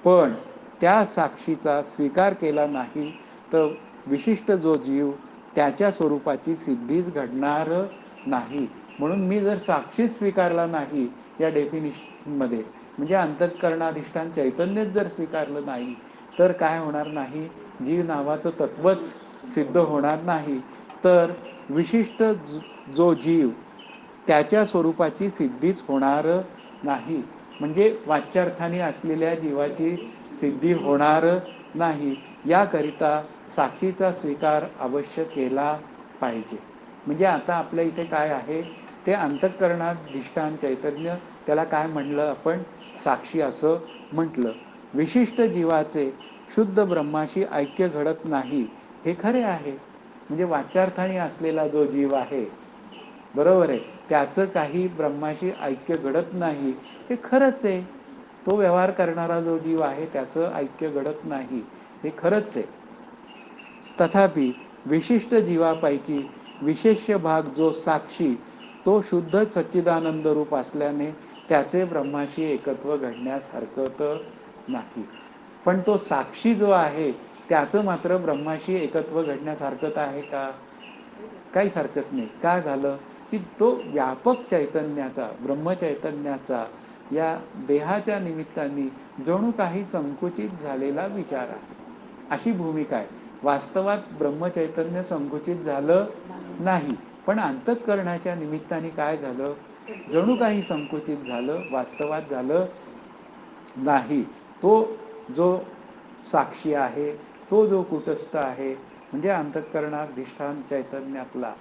Speaker 1: पण त्या साक्षीचा स्वीकार केला नाही तर विशिष्ट जो जीव त्याच्या स्वरूपाची सिद्धीच घडणार नाही. म्हणून मी जर साक्षीच स्वीकारला नाही या डेफिनिशनमध्ये, म्हणजे अंतःकरणाधिष्ठान चैतन्यच जर स्वीकारलं नाही तर काय होणार नाही, जीव नावाचं तत्वच सिद्ध होणार नाही. तर विशिष्ट जो जीव त्याच्या स्वरूपाची सिद्धीच होणार नाही. म्हणजे वाच्यार्थाने असलेल्या जीवाची सिद्धी होणार नाही. याकरिता साक्षीचा स्वीकार अवश्य केला पाहिजे. म्हणजे आता आपल्या इथे काय आहे, ते अंतःकरणाधिष्ठान चैतन्य, त्याला काय म्हणलं आपण, साक्षी असं म्हटलं. विशिष्ट जीवाचे शुद्ध ब्रह्माशी ऐक्य घडत नाही हे खरे आहे. म्हणजे वाच्यार्थाने असलेला जो जीव आहे, बरोबर आहे, त्याचं काही ब्रह्माशी ऐक्य घडत नाही हे खरंच आहे. तो व्यवहार करणारा जो जीव आहे त्याचं ऐक्य घडत नाही हे खरंच आहे. तथापि विशिष्ट जीवापैकी विशेष भाग जो साक्षी, तो शुद्ध सच्चिदानंद रूप असल्याने त्याचे ब्रह्माशी एकत्व घडण्यास हरकत नाही. पण तो साक्षी जो आहे त्याचं मात्र ब्रह्माशी एकत्व घडण्यास हरकत आहे का? काहीच हरकत नाही. काय झालं की तो व्यापक चैतन्याचा, ब्रह्मचैतन्याचा या देहाच्या निमित्ताने जणू काही संकुचित झालेला विचार आहे, अशी भूमिका आहे. वास्तवात ब्रह्मचैतन्य संकुचित झालं नाही, पण अंतःकरणाच्या निमित्ताने काय झालं, जणू काही संकुचित झालं, वास्तवात झालं नाही. तो जो साक्षी आहे, तो जो कूटस्थ आहे, म्हणजे अंतःकरणाधिष्ठान चैतन्यातला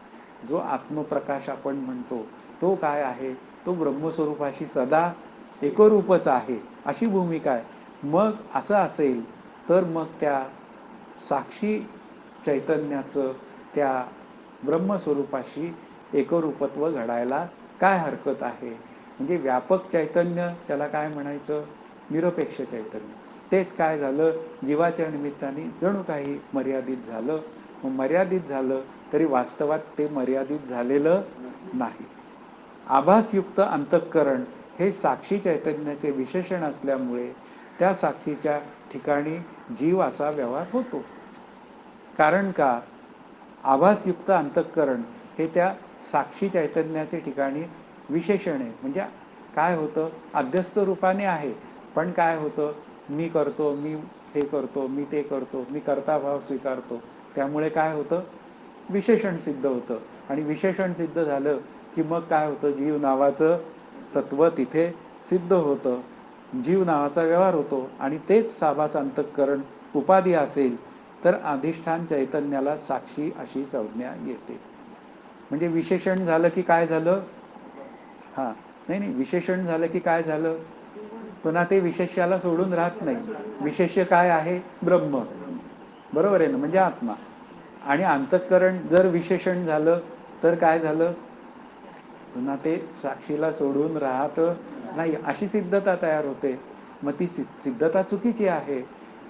Speaker 1: जो आत्मप्रकाश आपण म्हणतो, तो काय आहे, तो ब्रह्मस्वरूपाशी सदा एकरूपच आहे अशी भूमिका आहे. मग असं असेल तर मग त्या साक्षी चैतन्याचं त्या ब्रह्मस्वरूपाशी एकरूपत्व घडायला काय हरकत आहे? म्हणजे व्यापक चैतन्य त्याला काय म्हणायचं? निरपेक्ष चैतन्य. तेच काय झालं? जीवाच्या निमित्ताने जणू काही मर्यादित झालं. मग मर्यादित झालं तरी वास्तवात ते मर्यादित झालेलं नाही. आभासयुक्त अंतःकरण हे साक्षी चैतन्याचे विशेषण असल्यामुळे त्या साक्षीच्या ठिकाणी जीव असा व्यवहार होतो. कारण का? आभासयुक्त अंतःकरण हे त्या साक्षी चैतन्याचे ठिकाणी विशेषण आहे. म्हणजे काय होतं? अध्यस्त रूपाने आहे, पण काय होतं? मी करतो, मी हे करतो, मी ते करतो, मी कर्ताभाव स्वीकारतो. त्यामुळे काय होतं? विशेषण सिद्ध होतं. आणि विशेषण सिद्ध झालं की मग काय होतं? जीव नावाचं तत्व तिथे सिद्ध होतं. जीव नावाचा व्यवहार होतो. आणि तेच साभास अंतःकरण उपाधी असेल तर अधिष्ठान चैतन्याला साक्षी अशी संज्ञा येते. म्हणजे विशेषण झालं की काय झालं? हा, नाही, विशेषण झालं की काय झालं? पुन्हा ते विशेष्याला सोडून राहत नाही. विशेष्य काय आहे? ब्रह्म. बरोबर आहे ना? म्हणजे आत्मा. आणि अंतःकरण जर विशेषण झालं तर काय झालं? पुन्हा ते साक्षीला सोडून राहत नाही, अशी सिद्धता तयार होते. मग ती सिद्धता चुकीची आहे.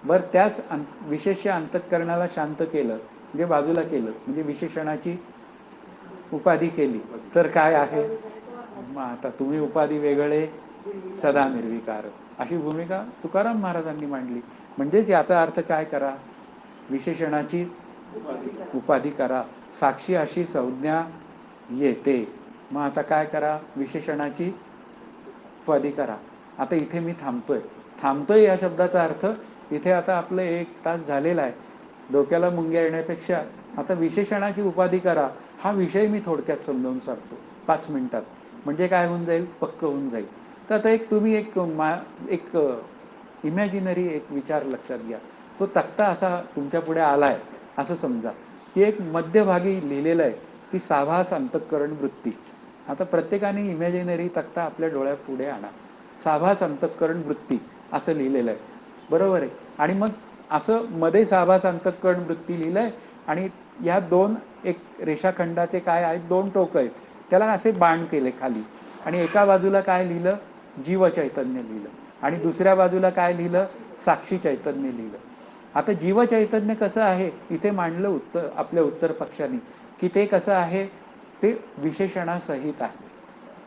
Speaker 1: बरं, त्याच विशेष्य अंतःकरणाला शांत केलं म्हणजे बाजूला केलं, म्हणजे विशेषणाची उपाधी केली तर काय आहे? मग आता तुम्ही उपाधी वेगळे, सदा निर्विकार, अशी भूमिका तुकाराम महाराजांनी मांडली. म्हणजे याचा अर्थ काय करा? विशेषणाची उपाधी करा, साक्षी अशी संज्ञा येते. मग आता काय करा? विशेषणाची उपाधी करा. आता इथे मी थांबतोय या शब्दाचा अर्थ इथे आता आपलं 1 तास झालेला आहे. डोक्याला मुंग्या येण्यापेक्षा आता विशेषणाची उपाधी करा हा विषय मी थोडक्यात समजावून सांगतो 5 मिनिटात. म्हणजे काय होऊन जाईल? पक्क होऊन जाईल. तर आता तुम्ही एक इमॅजिनरी एक विचार लक्षात घ्या. तो तक्ता असा तुमच्या पुढे आलाय असं समजा की एक मध्यभागी लिहिलेलं आहे की साभास अंतःकरण वृत्ती. आता प्रत्येकाने इमॅजिनरी तक्ता आपल्या डोळ्यापुढे आणा. साभास अंतःकरण वृत्ती असं लिहिलेलं आहे. बरोबर आहे? आणि मग असं मध्ये साभास अंतःकरण वृत्ती लिहिलंय आणि या 2 एक रेषाखंडाचे काय आहेत? 2 टोक आहेत. त्याला असे बाण केले खाली. आणि एका बाजूला काय लिहिलं? जीव चैतन्य लिहिलं. आणि दुसऱ्या बाजूला काय लिहिलं? साक्षी चैतन्य लिहिलं. आता जीव चैतन्य कसं आहे? इथे मांडलं आपल्या उत्तर पक्षाने की ते कसं आहे? ते विशेषणासहित आहे.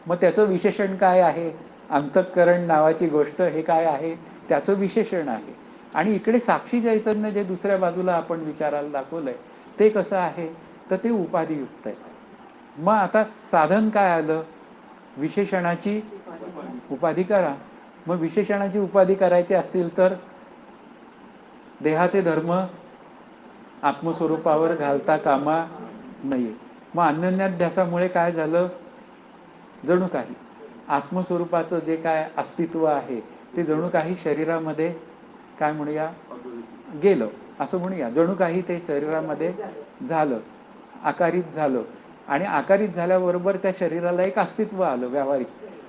Speaker 1: मग त्याचं विशेषण काय आहे? अंतःकरण नावाची गोष्ट हे काय आहे? त्याचं विशेषण आहे. आणि इकडे साक्षी चैतन्य जे दुसऱ्या बाजूला आपण विचारायला दाखवलंय ते कसं आहे? तर ते उपाधियुक्त आहे. मग आता साधन काय आलं? विशेषणाची उपाधी करा. मग विशेषणाची उपाधी करायची असतील तर देहाचे धर्म आत्मस्वरूपावर घालता कामा नये. मग अनन्याध्यासामुळे काय झालं? जणू काही आत्मस्वरूपाचं जे काय अस्तित्व आहे ते जणू काही शरीरामध्ये काय म्हणूया गेलं असं म्हणूया. जणू काही ते शरीरामध्ये झालं, आकारित झालं. आणि आकारित झाल्याबरोबर त्या शरीराला एक अस्तित्व आलं व्यावहारिक.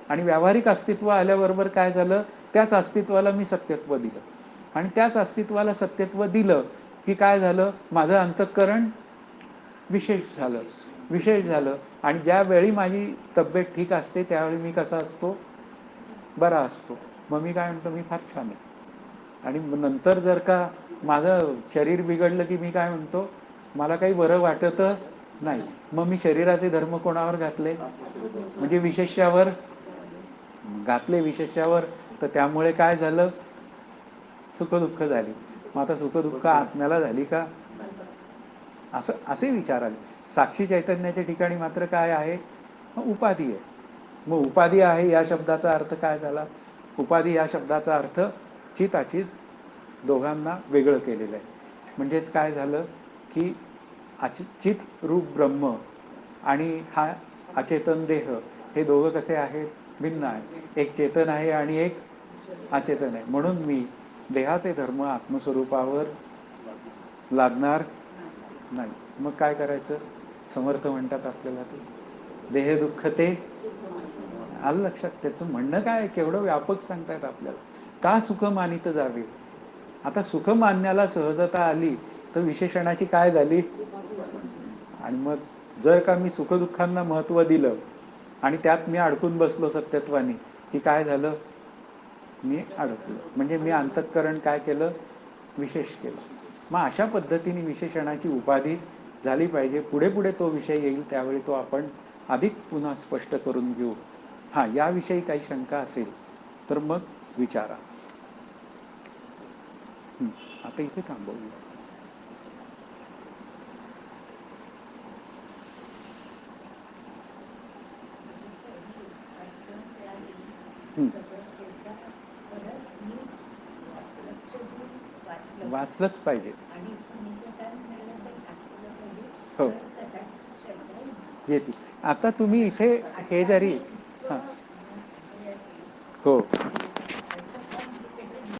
Speaker 1: आणि व्यावहारिक अस्तित्व आल्याबरोबर काय झालं? त्याच अस्तित्वाला मी सत्यत्व दिलं. आणि त्याच अस्तित्वाला सत्यत्व दिलं की काय झालं? माझं अंतःकरण विशेष झालं. आणि ज्यावेळी माझी तब्येत ठीक असते त्यावेळी मी कसा असतो? बरा असतो. मग मी काय म्हणतो? मी फार छान आहे. आणि नंतर जर का माझं शरीर बिघडलं की मी काय म्हणतो? मला काही बरं वाटत नाही. मग मी शरीराचे धर्म कोणावर घातले? म्हणजे विशेष्यावर घातले. विशेष्यावर. तर त्यामुळे काय झालं? सुखदुःख झाली. मग आता सुखदुःख आत्म्याला झाली का? असे विचार आले. साक्षी चैतन्याच्या ठिकाणी मात्र काय आहे? उपाधी आहे. मग उपाधी आहे या शब्दाचा अर्थ काय झाला? उपाधी या शब्दाचा अर्थ चित अचित दोघांना वेगळं केलेलं आहे. म्हणजेच काय झालं की चित रूप ब्रह्म आणि हा अचेतन देह हे दोघं कसे आहेत? भिन्न आहेत. एक चेतन आहे आणि एक अचेतन आहे. म्हणून मी देहाचे धर्म आत्मस्वरूपावर लादणार नाही. मग काय करायचं? समर्थ म्हणतात आपल्याला ते देह दुःख ते आलं लक्षात? त्याचं म्हणणं काय आहे? केवढं व्यापक सांगतायत आपल्याला. का सुख मानित जावे? आता सुख मानण्याला सहजता आली तर विशेषणाची काय झाली? आणि मग जर का मी सुखदुःखांना महत्व दिलं आणि त्यात मी अडकून बसलो सत्यत्वाने, की काय झालं? मी अडकलो. म्हणजे मी अंतःकरण काय केलं? विशेष केलं. मग अशा पद्धतीने विशेषणाची उपाधी झाली पाहिजे. पुढे पुढे तो विषय येईल त्यावेळी तो आपण अधिक पुन्हा स्पष्ट करून घेऊ. हा, याविषयी काही शंका असेल तर मग विचारा. आता इथे थांबवूया. वाचलंच पाहिजे. हो, येते. आता तुम्ही इथे हे जरी